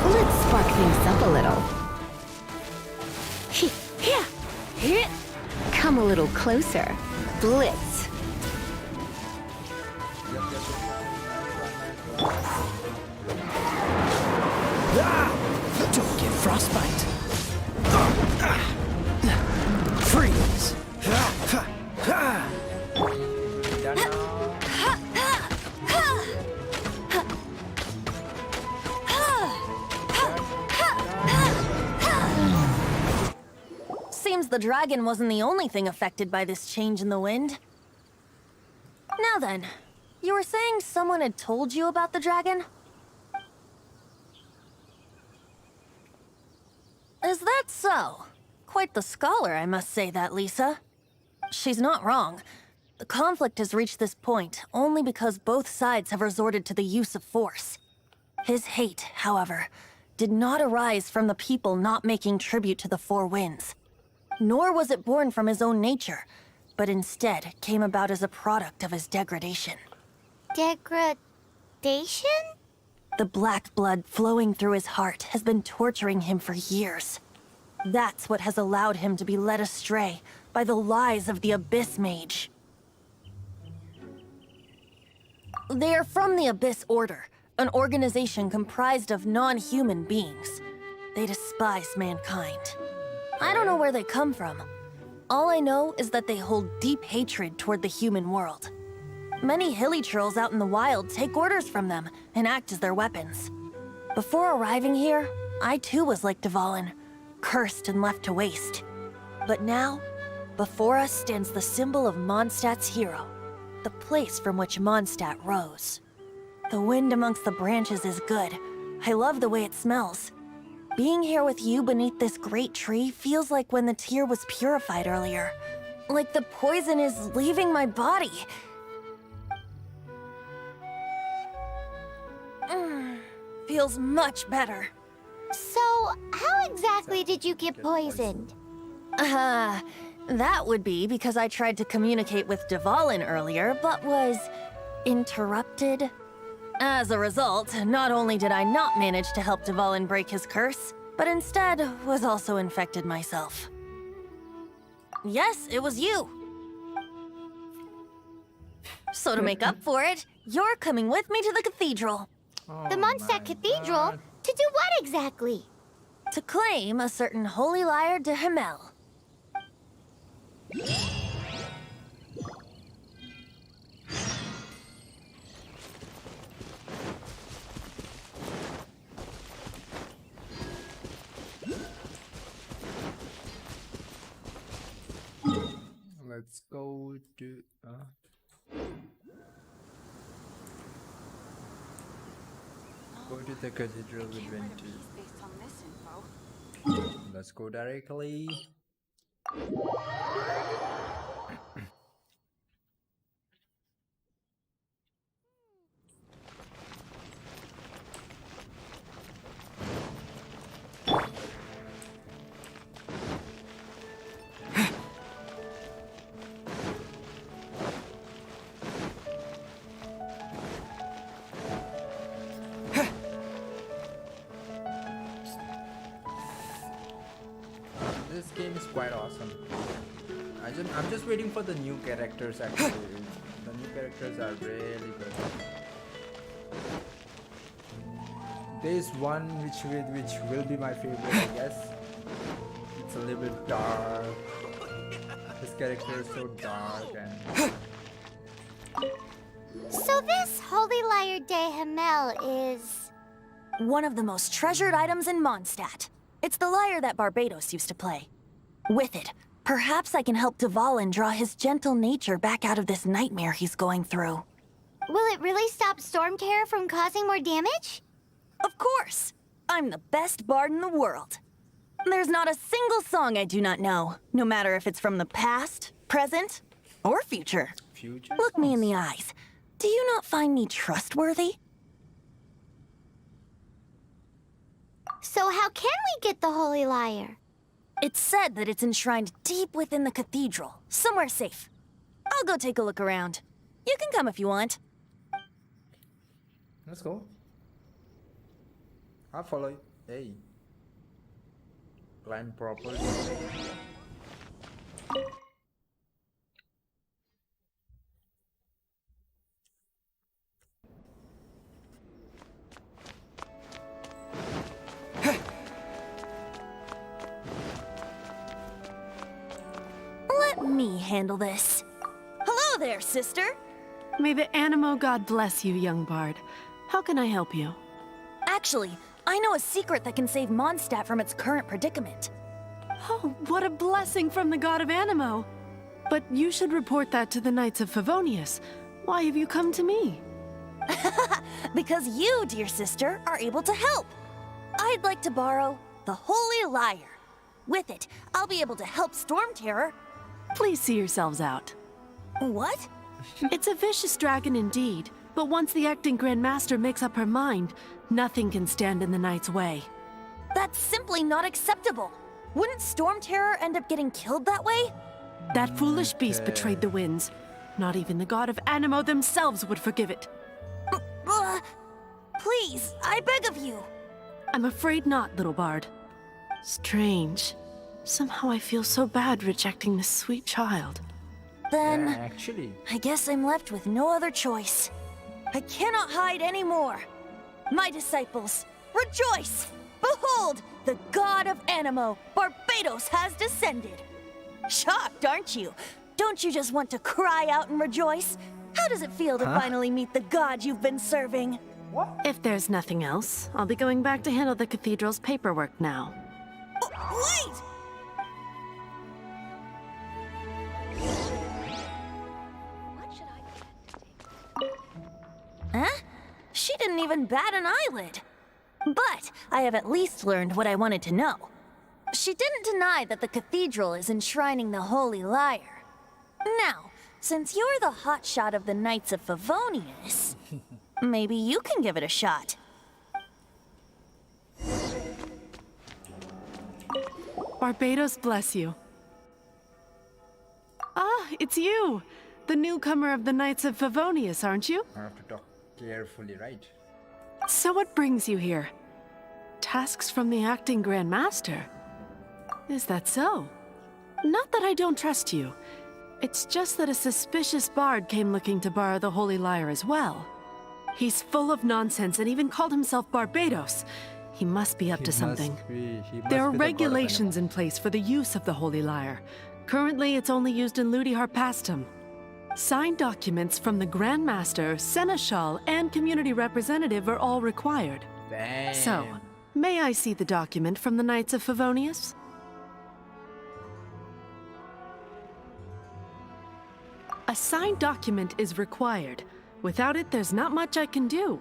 Let's spark things up a little. Come a little closer. Blitz. Don't get frostbite. Freeze! Seems the dragon wasn't the only thing affected by this change in the wind. Now then, you were saying someone had told you about the dragon? Is that so? Quite the scholar, I must say that, Lisa. She's not wrong. The conflict has reached this point only because both sides have resorted to the use of force. His hate, however, did not arise from the people not making tribute to the Four Winds. Nor was it born from his own nature, but instead came about as a product of his degradation. Degradation? The black blood flowing through his heart has been torturing him for years. That's what has allowed him to be led astray by the lies of the Abyss Mage. They are from the Abyss Order, an organization comprised of non-human beings. They despise mankind. I don't know where they come from. All I know is that they hold deep hatred toward the human world. Many hilly trolls out in the wild take orders from them and act as their weapons. Before arriving here, I too was like Dvalin, cursed and left to waste. But now, before us stands the symbol of Mondstadt's hero, the place from which Mondstadt rose. The wind amongst the branches is good. I love the way it smells. Being here with you beneath this great tree feels like when the tear was purified earlier. Like the poison is leaving my body. Feels much better. So, how exactly did you get poisoned? That would be because I tried to communicate with Dvalin earlier, but was interrupted. As a result, not only did I not manage to help Dvalin break his curse, but instead was also infected myself. Yes, it was you. So to make up for it, you're coming with me to the cathedral. The Mondstadt Cathedral? To do what exactly? To claim a certain holy lyre de Himmel. Let's go to go to the cathedral we went to. Let's go directly. This game is quite awesome. I'm just waiting for the new characters actually. The new characters are really good. There is one which will be my favorite, I guess. It's a little bit dark. This character is so dark and... So this holy lyre de Himmel is... one of the most treasured items in Mondstadt. It's the lyre that Barbados used to play. With it, perhaps I can help Dvalin draw his gentle nature back out of this nightmare he's going through. Will it really stop Storm Terror from causing more damage? Of course! I'm the best bard in the world. There's not a single song I do not know, no matter if it's from the past, present, or future. Look me in the eyes. Do you not find me trustworthy? So how can we get the holy lyre? It's said that it's enshrined deep within the cathedral, somewhere safe. I'll go take a look around. You can come if you want. Let's go. I'll follow you. Hey. Climb properly. Let me handle this. Hello there, sister. May the Animo God bless you, young bard. How can I help you? Actually, I know a secret that can save Mondstadt from its current predicament. Oh, what a blessing from the god of Animo! But you should report that to the Knights of Favonius. Why have you come to me? Because you, dear sister, are able to help. I'd like to borrow the Holy Lyre. With it, I'll be able to help Storm Terror. Please see yourselves out. What? It's a vicious dragon indeed, but once the acting Grand Master makes up her mind, nothing can stand in the Knight's way. That's simply not acceptable. Wouldn't Storm Terror end up getting killed that way? That foolish beast betrayed the winds. Not even the god of Animo themselves would forgive it. Please, I beg of you. I'm afraid not, little bard. Strange. Somehow I feel so bad rejecting this sweet child. Then, Actually, I guess I'm left with no other choice. I cannot hide anymore. My disciples, rejoice! Behold, the god of Animo, Barbados, has descended. Shocked, aren't you? Don't you just want to cry out and rejoice? How does it feel to finally meet the god you've been serving? If there's nothing else, I'll be going back to handle the cathedral's paperwork now. Oh, wait! Huh? She didn't even bat an eyelid. But I have at least learned what I wanted to know. She didn't deny that the cathedral is enshrining the Holy Lyre. Now, since you're the hotshot of the Knights of Favonius, maybe you can give it a shot. Barbados bless you. Ah, it's you! The newcomer of the Knights of Favonius, aren't you? I have to talk carefully, right? So what brings you here? Tasks from the acting Grand Master? Is that so? Not that I don't trust you. It's just that a suspicious bard came looking to borrow the Holy Lyre as well. He's full of nonsense and even called himself Barbados. He must be up to something. There are regulations in place for the use of the Holy Lyre. Currently, it's only used in Ludi Harpastum. Signed documents from the Grand Master, Seneschal, and Community Representative are all required. Damn. So, may I see the document from the Knights of Favonius? A signed document is required. Without it, there's not much I can do.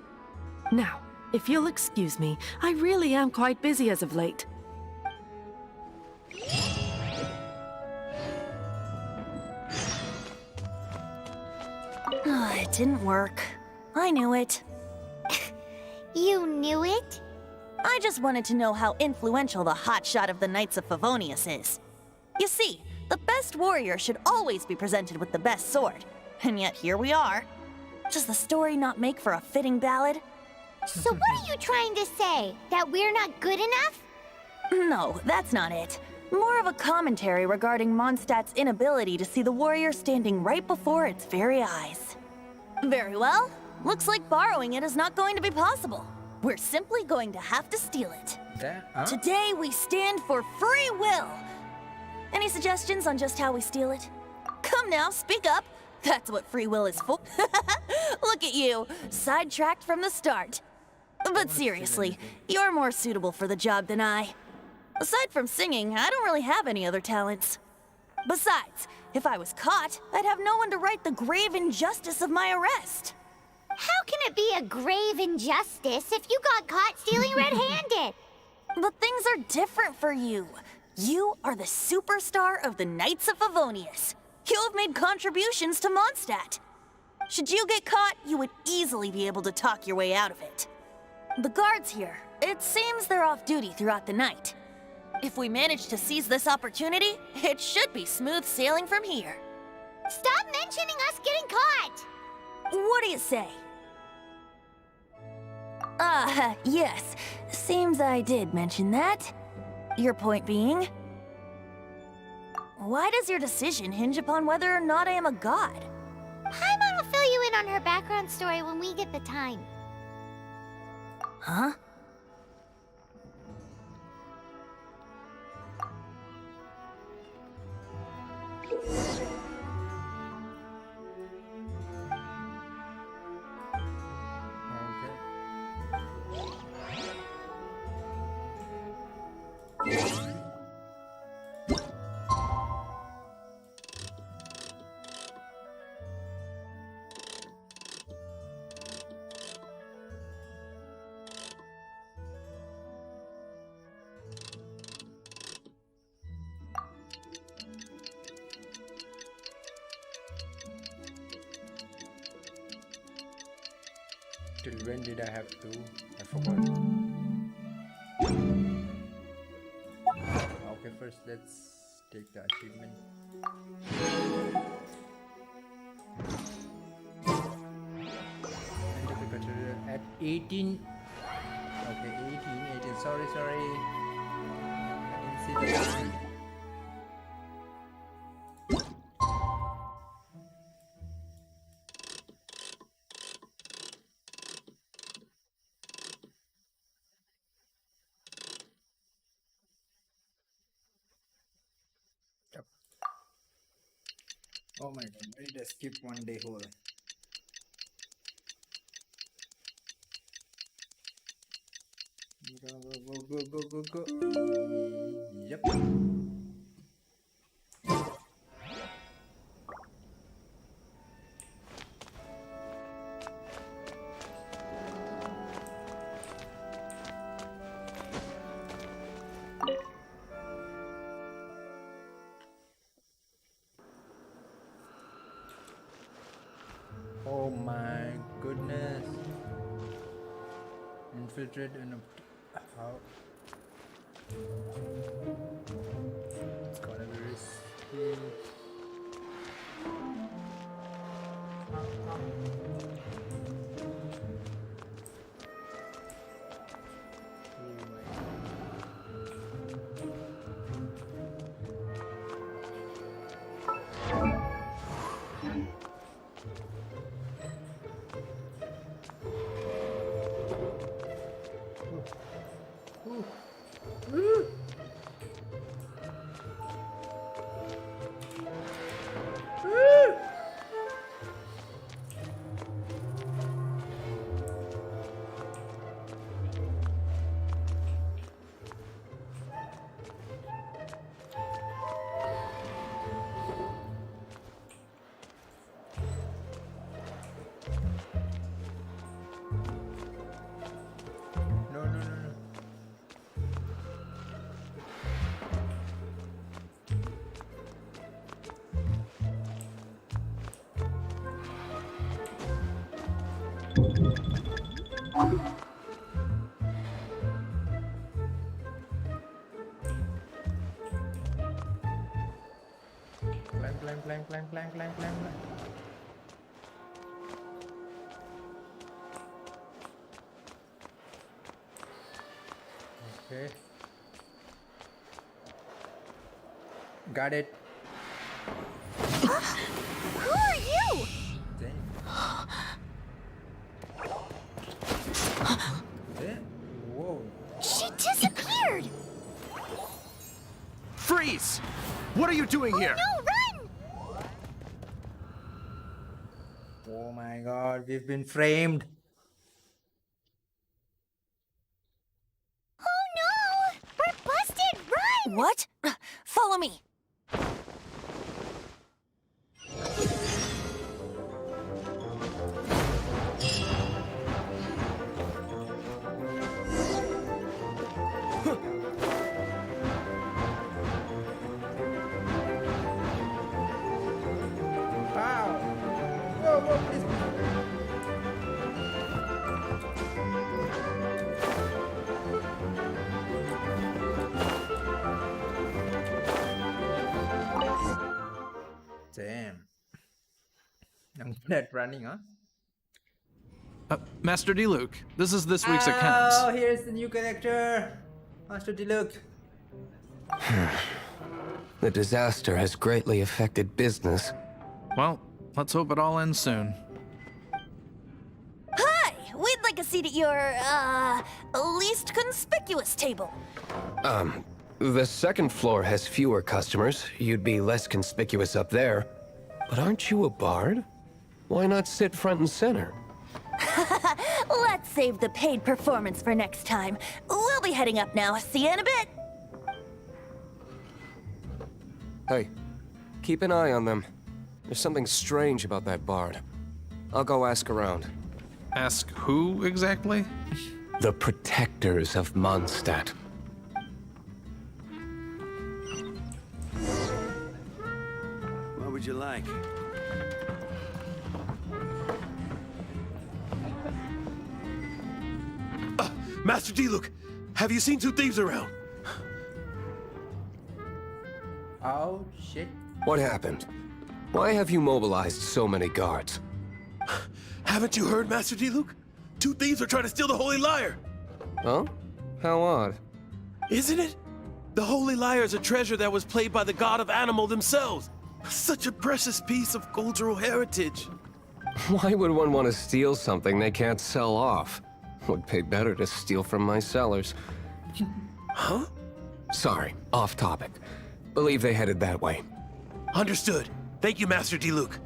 Now, if you'll excuse me, I really am quite busy as of late. It didn't work. I knew it. You knew it? I just wanted to know how influential the hotshot of the Knights of Favonius is. You see, the best warrior should always be presented with the best sword. And yet here we are. Does the story not make for a fitting ballad? So what are you trying to say? That we're not good enough? No, that's not it. More of a commentary regarding Mondstadt's inability to see the warrior standing right before its very eyes. Very well. Looks like borrowing it is not going to be possible. We're simply going to have to steal it. Today we stand for free will. Any suggestions on just how we steal it? Come now, speak up. That's what free will is for. Look at you, sidetracked from the start. But seriously, you're more suitable for the job than I. Aside from singing, I don't really have any other talents. Besides, if I was caught, I'd have no one to right the grave injustice of my arrest. How can it be a grave injustice if you got caught stealing red-handed? But things are different for you. You are the superstar of the Knights of Favonius. You have made contributions to Mondstadt. Should you get caught, you would easily be able to talk your way out of it. The guards here, it seems they're off duty throughout the night. If we manage to seize this opportunity, it should be smooth sailing from here. Stop mentioning us getting caught! What do you say? Yes. Seems I did mention that. Your point being? Why does your decision hinge upon whether or not I am a god? Paimon will fill you in on her background story when we get the time. Huh? Till when did I have to? I forgot. Okay, first let's take the achievement. Enter the cathedral at 18. Okay, 18. Sorry. I didn't see the time. Yep. Oh my god, I just skip one day whole. Go. Yep. Oh my goodness. Infiltrate in a how it's gonna be risky. Climb. Okay. Got it. Who are you? Damn. Whoa. She disappeared. Freeze! What are you doing here? No, run! Oh my god, we've been framed. Oh no! We're busted! Run! What? Follow me. Whoa, please. Damn. I'm good at running, huh? Master D-Luke, this is this week's Oh, accounts. here's the new character. Master D-Luke. The disaster has greatly affected business. Well, let's hope it all ends soon. Hi! We'd like a seat at your, least conspicuous table. The second floor has fewer customers. You'd be less conspicuous up there. But aren't you a bard? Why not sit front and center? Let's save the paid performance for next time. We'll be heading up now. See you in a bit. Hey, keep an eye on them. There's something strange about that bard. I'll go ask around. Ask who exactly? The protectors of Mondstadt. What would you like? Master D-Luke, have you seen two thieves around? Oh, shit. What happened? Why have you mobilized so many guards? Haven't you heard, Master D-Luke? Two thieves are trying to steal the Holy Lyre! Oh? How odd. Isn't it? The Holy Lyre is a treasure that was played by the god of animal themselves. Such a precious piece of cultural heritage. Why would one want to steal something they can't sell off? Would pay better to steal from my sellers. Huh? Sorry, off topic. Believe they headed that way. Understood. Thank you, Master D-Luke.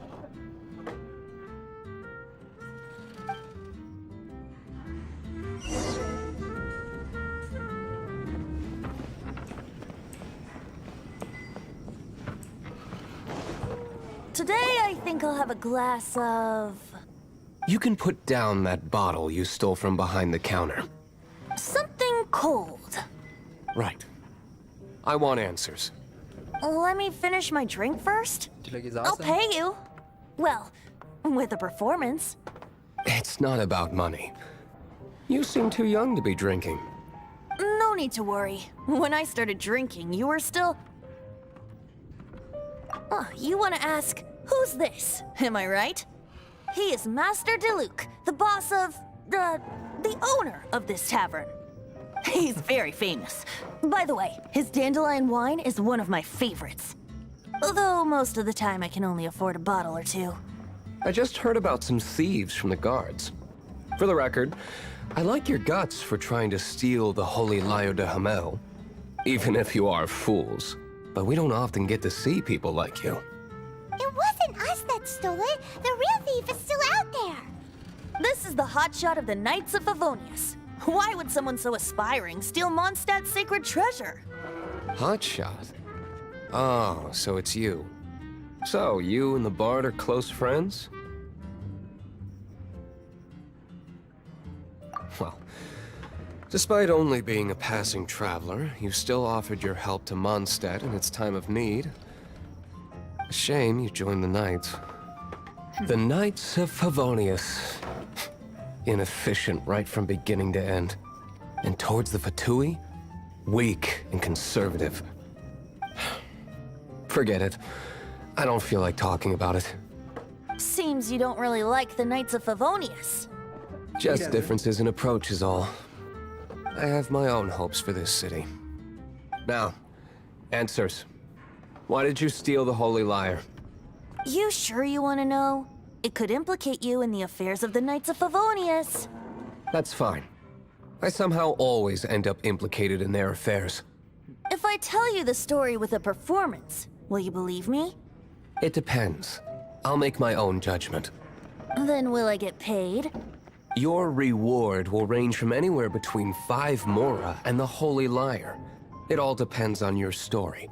Today, I think I'll have a glass of... You can put down that bottle you stole from behind the counter. something cold. Right. I want answers. Let me finish my drink first. Awesome. I'll pay you. Well, with a performance. It's not about money. You seem too young to be drinking. No need to worry. When I started drinking, you were still... Oh, you want to ask, who's this? Am I right? He is Master D-Luke, the boss of... the owner of this tavern. He's very famous. By the way, his dandelion wine is one of my favorites. Although most of the time I can only afford a bottle or two. I just heard about some thieves from the guards. For the record, I like your guts for trying to steal the Holy Lyre de Hamel. Even if you are fools. But we don't often get to see people like you. It wasn't us that stole it. The real thief is still out there. This is the hotshot of the Knights of Favonius. Why would someone so aspiring steal Mondstadt's sacred treasure? Hotshot? Oh, so it's you. So, you and the Bard are close friends? Well, despite only being a passing traveler, you still offered your help to Mondstadt in its time of need. A shame you joined the Knights. The Knights of Favonius. Inefficient right from beginning to end. And towards the Fatui, weak and conservative. Forget it. I don't feel like talking about it. Seems you don't really like the Knights of Favonius. Just differences in approach is all. I have my own hopes for this city. Now, answers. Why did you steal the Holy Lyre? You sure you want to know? It could implicate you in the affairs of the Knights of Favonius. That's fine. I somehow always end up implicated in their affairs. If I tell you the story with a performance, will you believe me? It depends. I'll make my own judgment. Then will I get paid? Your reward will range from anywhere between 5 Mora and the Holy Lyre. It all depends on your story.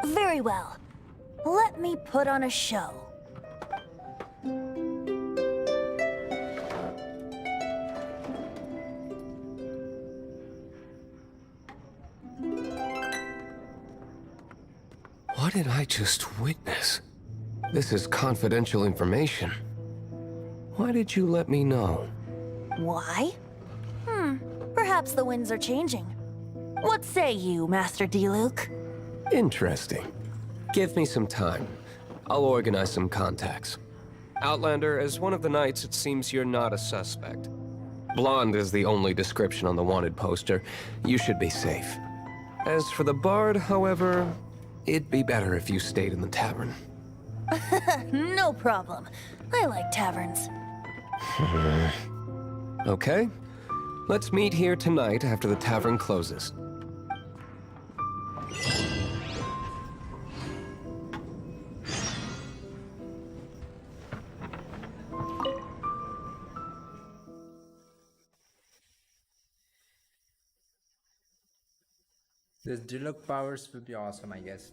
Very well. Let me put on a show. What did I just witness? This is confidential information. Why did you let me know? Why? Perhaps the winds are changing. What say you, Master D-Luke? Interesting. Give me some time. I'll organize some contacts. Outlander, as one of the Knights, it seems you're not a suspect. Blonde is the only description on the wanted poster. You should be safe. As for the Bard, however, it'd be better if you stayed in the tavern. No problem. I like taverns. Okay. Let's meet here tonight after the tavern closes. This D-Luke powers will be awesome, I guess.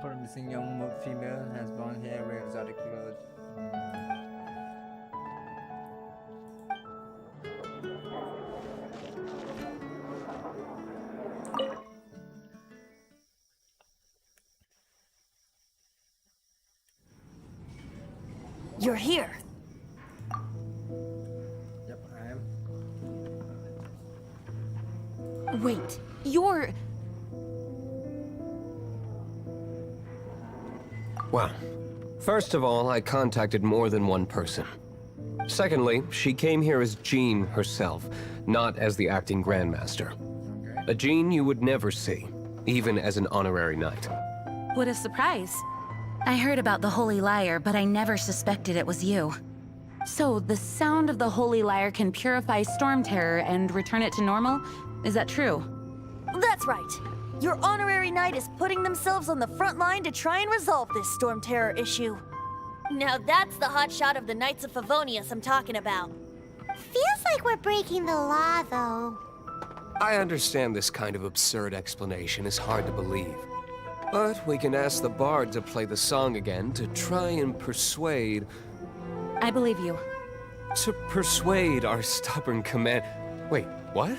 For a missing young female has blonde hair, wear exotic clothes. You're here. Yep, I am. Wait, you're... Well, first of all, I contacted more than one person. Secondly, she came here as Jean herself, not as the acting Grandmaster. A Jean you would never see, even as an honorary knight. What a surprise. I heard about the Holy Lyre, but I never suspected it was you. So, the sound of the Holy Lyre can purify Storm Terror and return it to normal? Is that true? That's right. Your honorary knight is putting themselves on the front line to try and resolve this Storm Terror issue. Now that's the hotshot of the Knights of Favonius I'm talking about. Feels like we're breaking the law, though. I understand this kind of absurd explanation is hard to believe. But we can ask the bard to play the song again to try and persuade... I believe you. To persuade our stubborn command... Wait, what?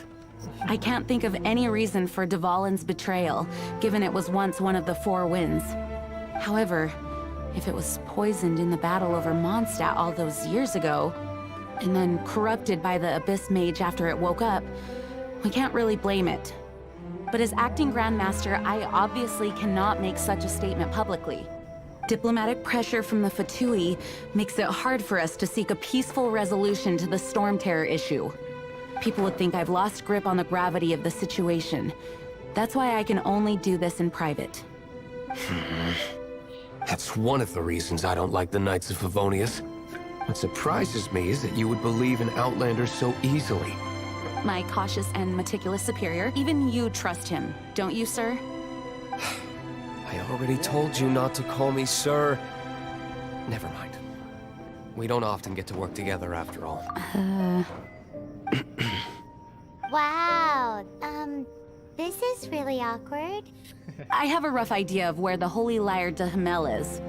I can't think of any reason for Dvalin's betrayal, given it was once one of the Four Winds. However, if it was poisoned in the battle over Mondstadt all those years ago, and then corrupted by the Abyss Mage after it woke up, we can't really blame it. But as acting Grandmaster, I obviously cannot make such a statement publicly. Diplomatic pressure from the Fatui makes it hard for us to seek a peaceful resolution to the Storm Terror issue. People would think I've lost grip on the gravity of the situation. That's why I can only do this in private. That's one of the reasons I don't like the Knights of Favonius. What surprises me is that you would believe in Outlanders so easily. My cautious and meticulous superior, even you trust him, don't you, sir? I already told you not to call me sir. Never mind. We don't often get to work together after all. Wow, this is really awkward. I have a rough idea of where the Holy Lyre de Himmel is.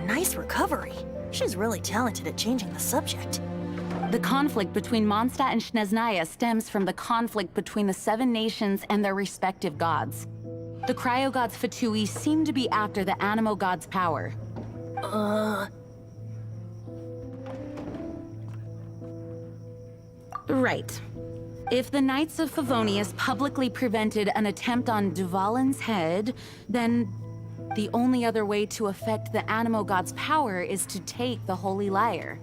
Nice recovery. She's really talented at changing the subject. The conflict between Mondstadt and Snezhnaya stems from the conflict between the Seven Nations and their respective gods. The Cryo-Gods Fatui seem to be after the Animo God's power. Right. If the Knights of Favonius publicly prevented an attempt on Dvalin's head, then the only other way to affect the Animo God's power is to take the Holy Lyre.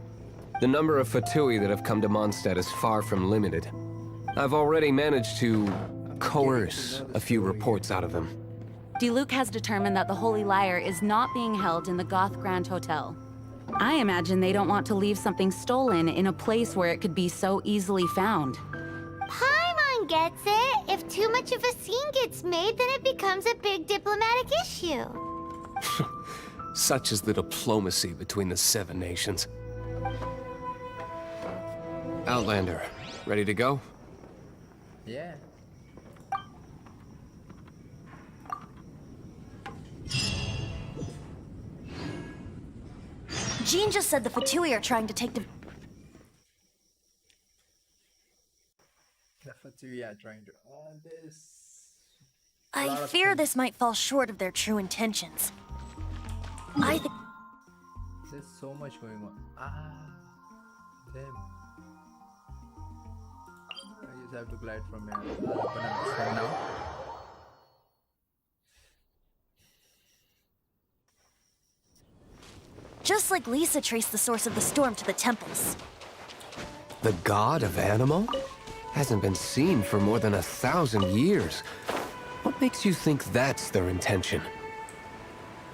The number of Fatui that have come to Mondstadt is far from limited. I've already managed to coerce a few reports out of them. Diluc has determined that the Holy Lyre is not being held in the Goth Grand Hotel. I imagine they don't want to leave something stolen in a place where it could be so easily found. Paimon gets it. If too much of a scene gets made, then it becomes a big diplomatic issue. Such is the diplomacy between the Seven Nations. Outlander, ready to go? Yeah. Jean just said the Fatui are trying to take the... The Fatui are trying to... I fear this might fall short of their true intentions. I think... There's so much going on. Damn. I just have to glide from here. I'll open up this one now. Just like Lisa traced the source of the storm to the temples. The god of Animo? Hasn't been seen for more than 1,000 years. What makes you think that's their intention?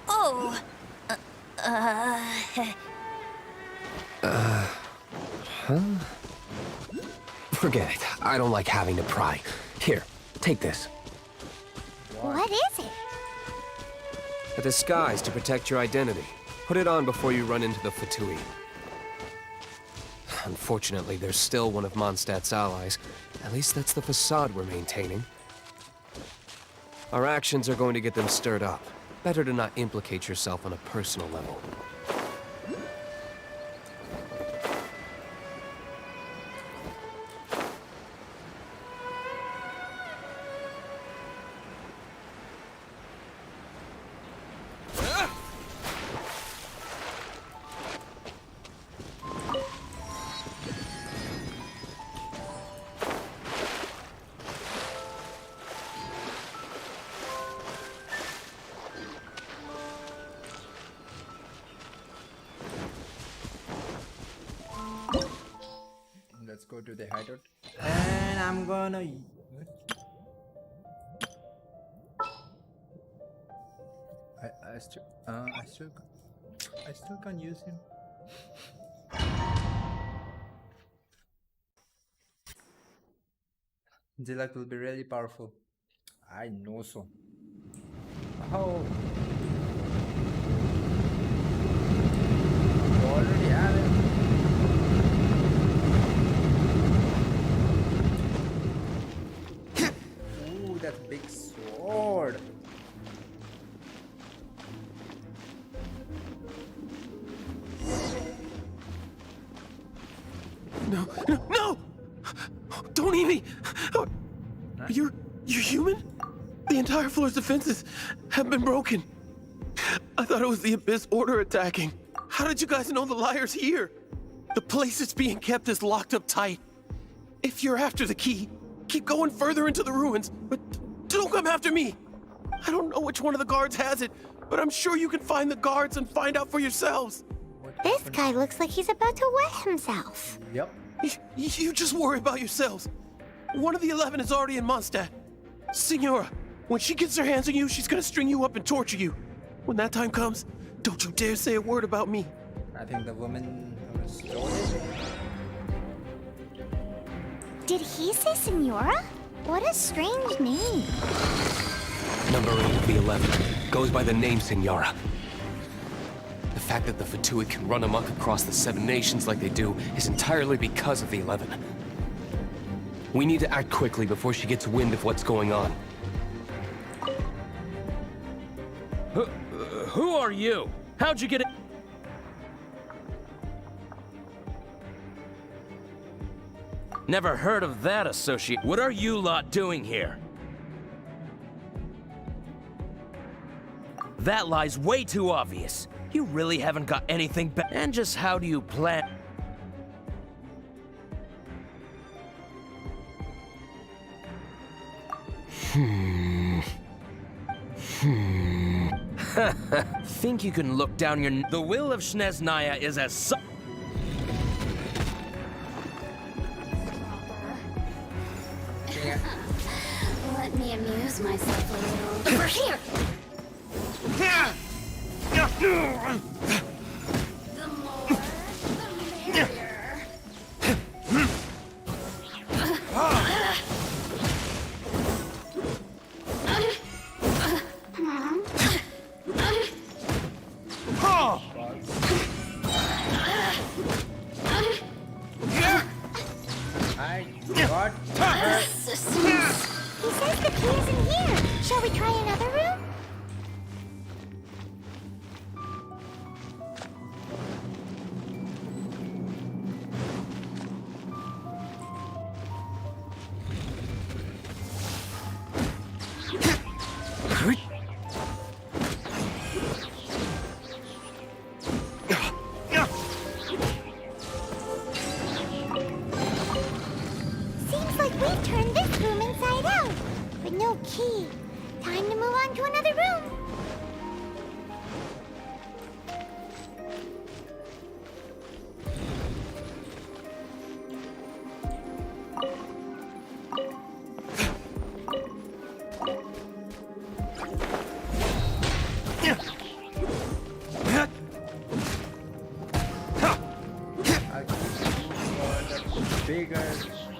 Oh... Huh? Forget it. I don't like having to pry. Here, take this. What is it? A disguise to protect your identity. Put it on before you run into the Fatui. Unfortunately, there's still one of Mondstadt's allies. At least that's the facade we're maintaining. Our actions are going to get them stirred up. Better to not implicate yourself on a personal level. into the hideout, and I'm gonna. I still can't use him. Zilak will be really powerful. I know so. Oh. You already have it. Ooh, that big sword. No, no, no! Don't eat me! You're human? The entire floor's defenses have been broken. I thought it was the Abyss Order attacking. How did you guys know the liar's here? The place it's being kept is locked up tight. If you're after the key, keep going further into the ruins, but don't come after me. I don't know which one of the guards has it, but I'm sure you can find the guards and find out for yourselves. This guy looks like he's about to wet himself. Yep. You just worry about yourselves. One of the 11 is already in Mondstadt. Signora, when she gets her hands on you, she's gonna string you up and torture you. When that time comes, don't you dare say a word about me. I think the woman who stole it. Did he say Senora? What a strange name. Number 8 of the 11 goes by the name Senora. The fact that the Fatuid can run amok across the 7 nations like they do is entirely because of the 11. We need to act quickly before she gets wind of what's going on. Who are you? How'd you get it? Never heard of that associate. What are you lot doing here? That lie's way too obvious. You really haven't got anything better. And just how do you plan? Think you can look down your... The will of Snezhnaya is as Let me amuse myself a little. Over here! The more, the merrier. He says the key is in here. Shall we try another room? Seems like we've turned this room inside out, but no key. Time to move on to another room.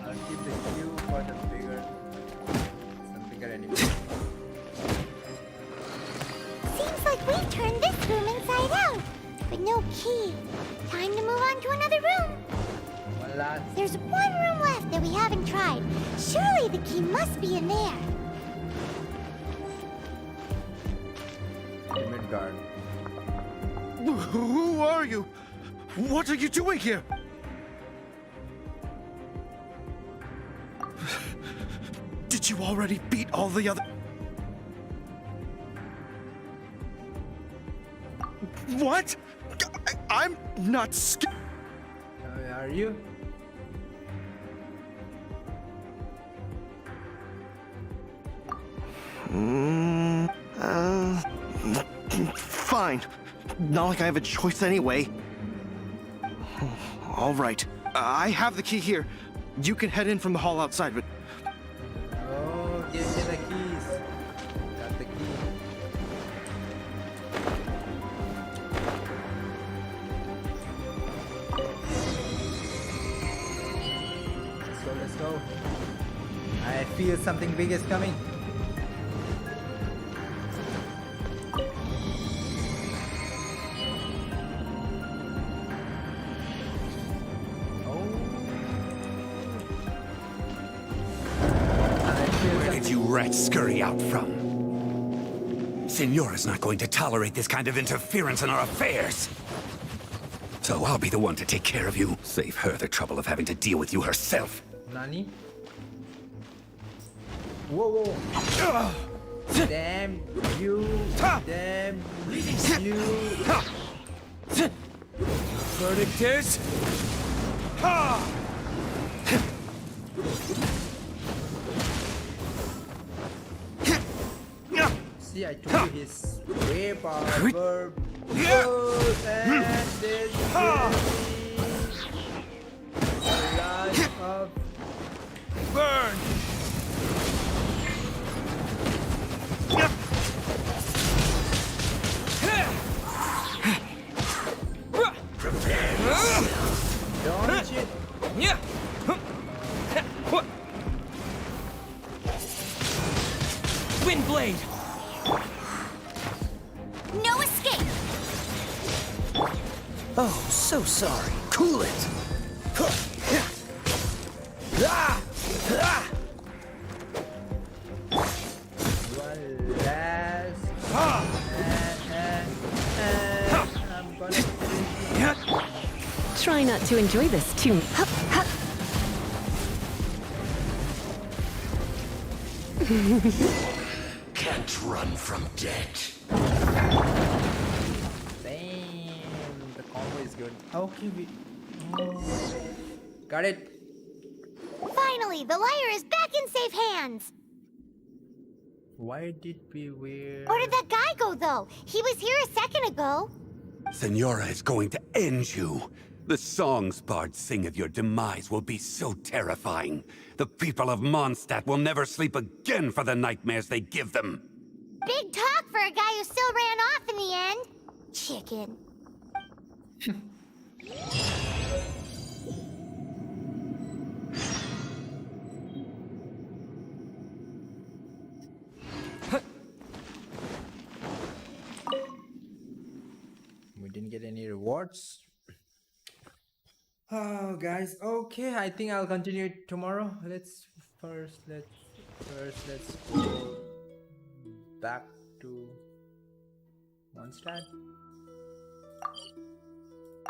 I'll keep the queue for the bigger enemy. Seems like we've turned this room inside out, but no key. Time to move on to another room. One last. There's one room left that we haven't tried. Surely the key must be in there. Midgard. Who are you? What are you doing here? Did you already beat all the other... What? I'm not scared. Are you? Fine. Not like I have a choice anyway. All right. I have the key here. You can head in from the hall outside, but Oh, give me the keys. Got the key. Let's go. I feel something big is coming. Where did you rats scurry out from? Senora's not going to tolerate this kind of interference in our affairs. So I'll be the one to take care of you. Save her the trouble of having to deal with you herself. Nani? Whoa, whoa. Damn you. Damn you. Verdict is... See, I told you his way power goes and this will be a lot of burn. Don't you? Wind blade! No escape! Oh, so sorry. Cool it! One last. I'm gonna finish. Try not to enjoy this too much. Can't run from death. Damn, the combo is good. Okay, got it. Finally, the liar is back in safe hands. Why did we wear? Where did that guy go, though? He was here a second ago. Senora is going to end you. The songs bards sing of your demise will be so terrifying. The people of Mondstadt will never sleep again for the nightmares they give them. Big talk for a guy who still ran off in the end. Chicken. We didn't get any rewards. Oh, guys. Okay, I think I'll continue it tomorrow. Let's go back to Mondstadt.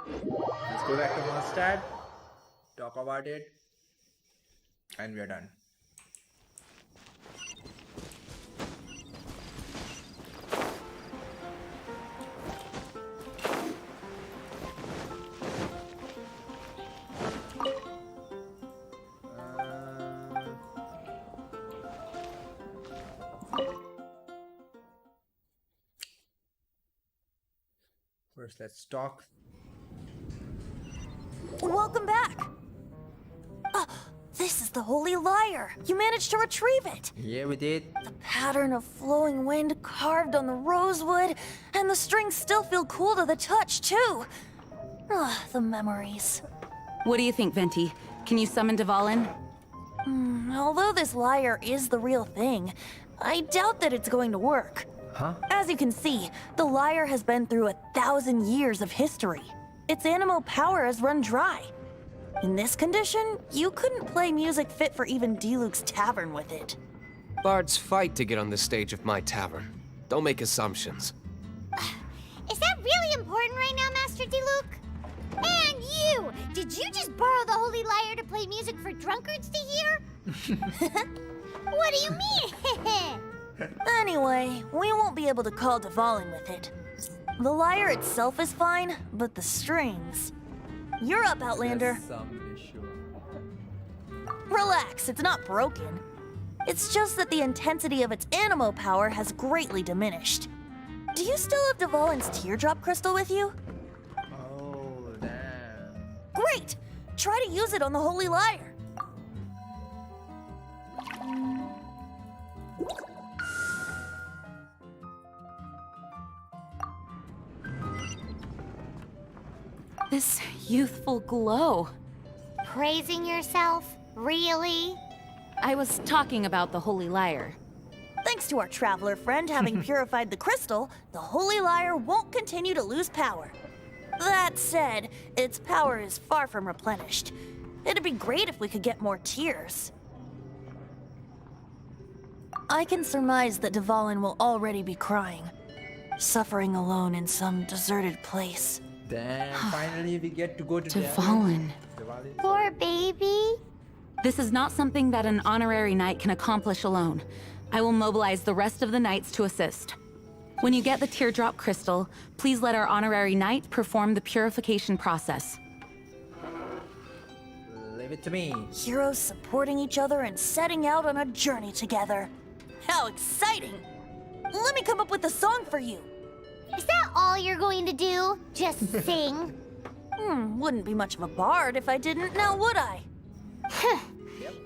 Let's go back to Mondstadt, talk about it, and we're done. First, let's talk. Welcome back. This is the Holy Lyre. You managed to retrieve it. Yeah, we did. The pattern of flowing wind carved on the rosewood, and the strings still feel cool to the touch, too. The memories. What do you think, Venti? Can you summon Dvalin? Although this lyre is the real thing, I doubt that it's going to work. Huh? As you can see, the lyre has been through 1,000 years of history. Its animal power has run dry. In this condition, you couldn't play music fit for even Diluc's tavern with it. Bards fight to get on the stage of my tavern. Don't make assumptions. Is that really important right now, Master Diluc? And you! Did you just borrow the Holy Lyre to play music for drunkards to hear? What do you mean? Anyway, we won't be able to call Dvalin with it. The lyre itself is fine, but the strings... You're up, Outlander. There's some issue. Relax, it's not broken. It's just that the intensity of its animo power has greatly diminished. Do you still have Dvalin's teardrop crystal with you? Oh, damn. Great! Try to use it on the Holy Lyre. This youthful glow. Praising yourself? Really? I was talking about the Holy Lyre. Thanks to our traveler friend having purified the crystal, the Holy Lyre won't continue to lose power. That said, its power is far from replenished. It'd be great if we could get more tears. I can surmise that Dvalin will already be crying, suffering alone in some deserted place. Then finally we get to go to Dvalin. Poor baby. This is not something that an honorary knight can accomplish alone. I will mobilize the rest of the knights to assist. When you get the teardrop crystal, please let our honorary knight perform the purification process. Leave it to me. Heroes supporting each other and setting out on a journey together. How exciting! Let me come up with a song for you. Is that all you're going to do? Just sing? Wouldn't be much of a bard if I didn't, now would I?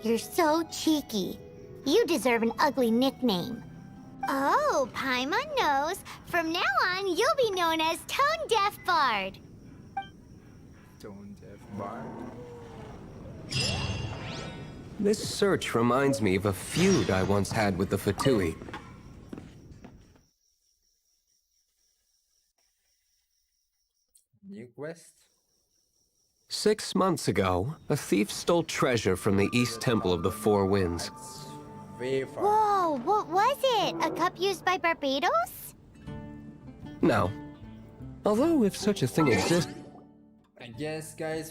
You're so cheeky. You deserve an ugly nickname. Oh, Paimon knows. From now on, you'll be known as Tone Deaf Bard. Tone Deaf Bard. This search reminds me of a feud I once had with the Fatui. New quest. 6 months ago, a thief stole treasure from the East Temple of the Four Winds. Way far. Whoa, what was it? A cup used by Barbados? No. Although, if such a thing exists... I guess, guys,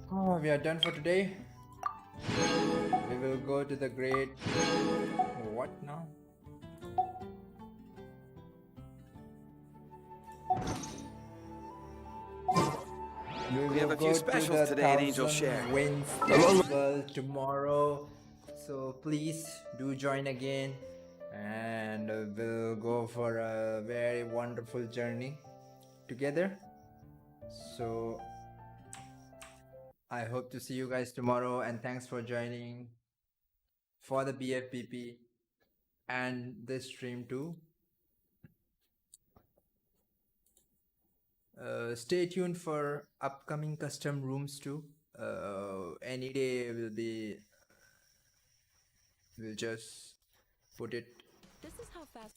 we are done for today. We will go to the great... What now? We have a few specials today at Angel Share. Wins Festival tomorrow, so please do join again, and we'll go for a very wonderful journey together. So I hope to see you guys tomorrow, and thanks for joining for the BFPP and this stream too. Stay tuned for upcoming custom rooms too. Any day we'll just put it. This is how fast.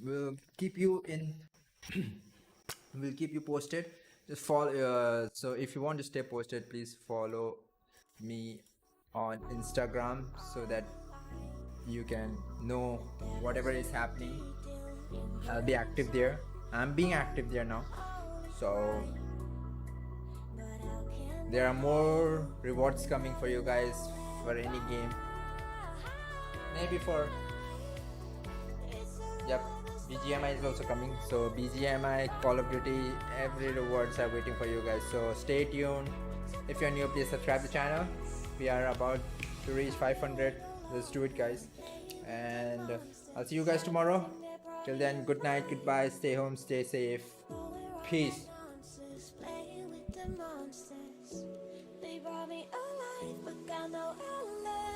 We'll keep you in. We'll keep you posted. Just follow. So if you want to stay posted, please follow me on Instagram so that you can know whatever is happening. I'll be active there. I'm being active there now, so there are more rewards coming for you guys for any game. Maybe for BGMI is also coming. So BGMI, Call of Duty, every rewards are waiting for you guys. So stay tuned. If you're new, please subscribe to the channel. We are about to reach 500. Let's do it, guys. And I'll see you guys tomorrow. Till then, good night, goodbye, stay home, stay safe. Peace. They brought me alive, but got no outlet.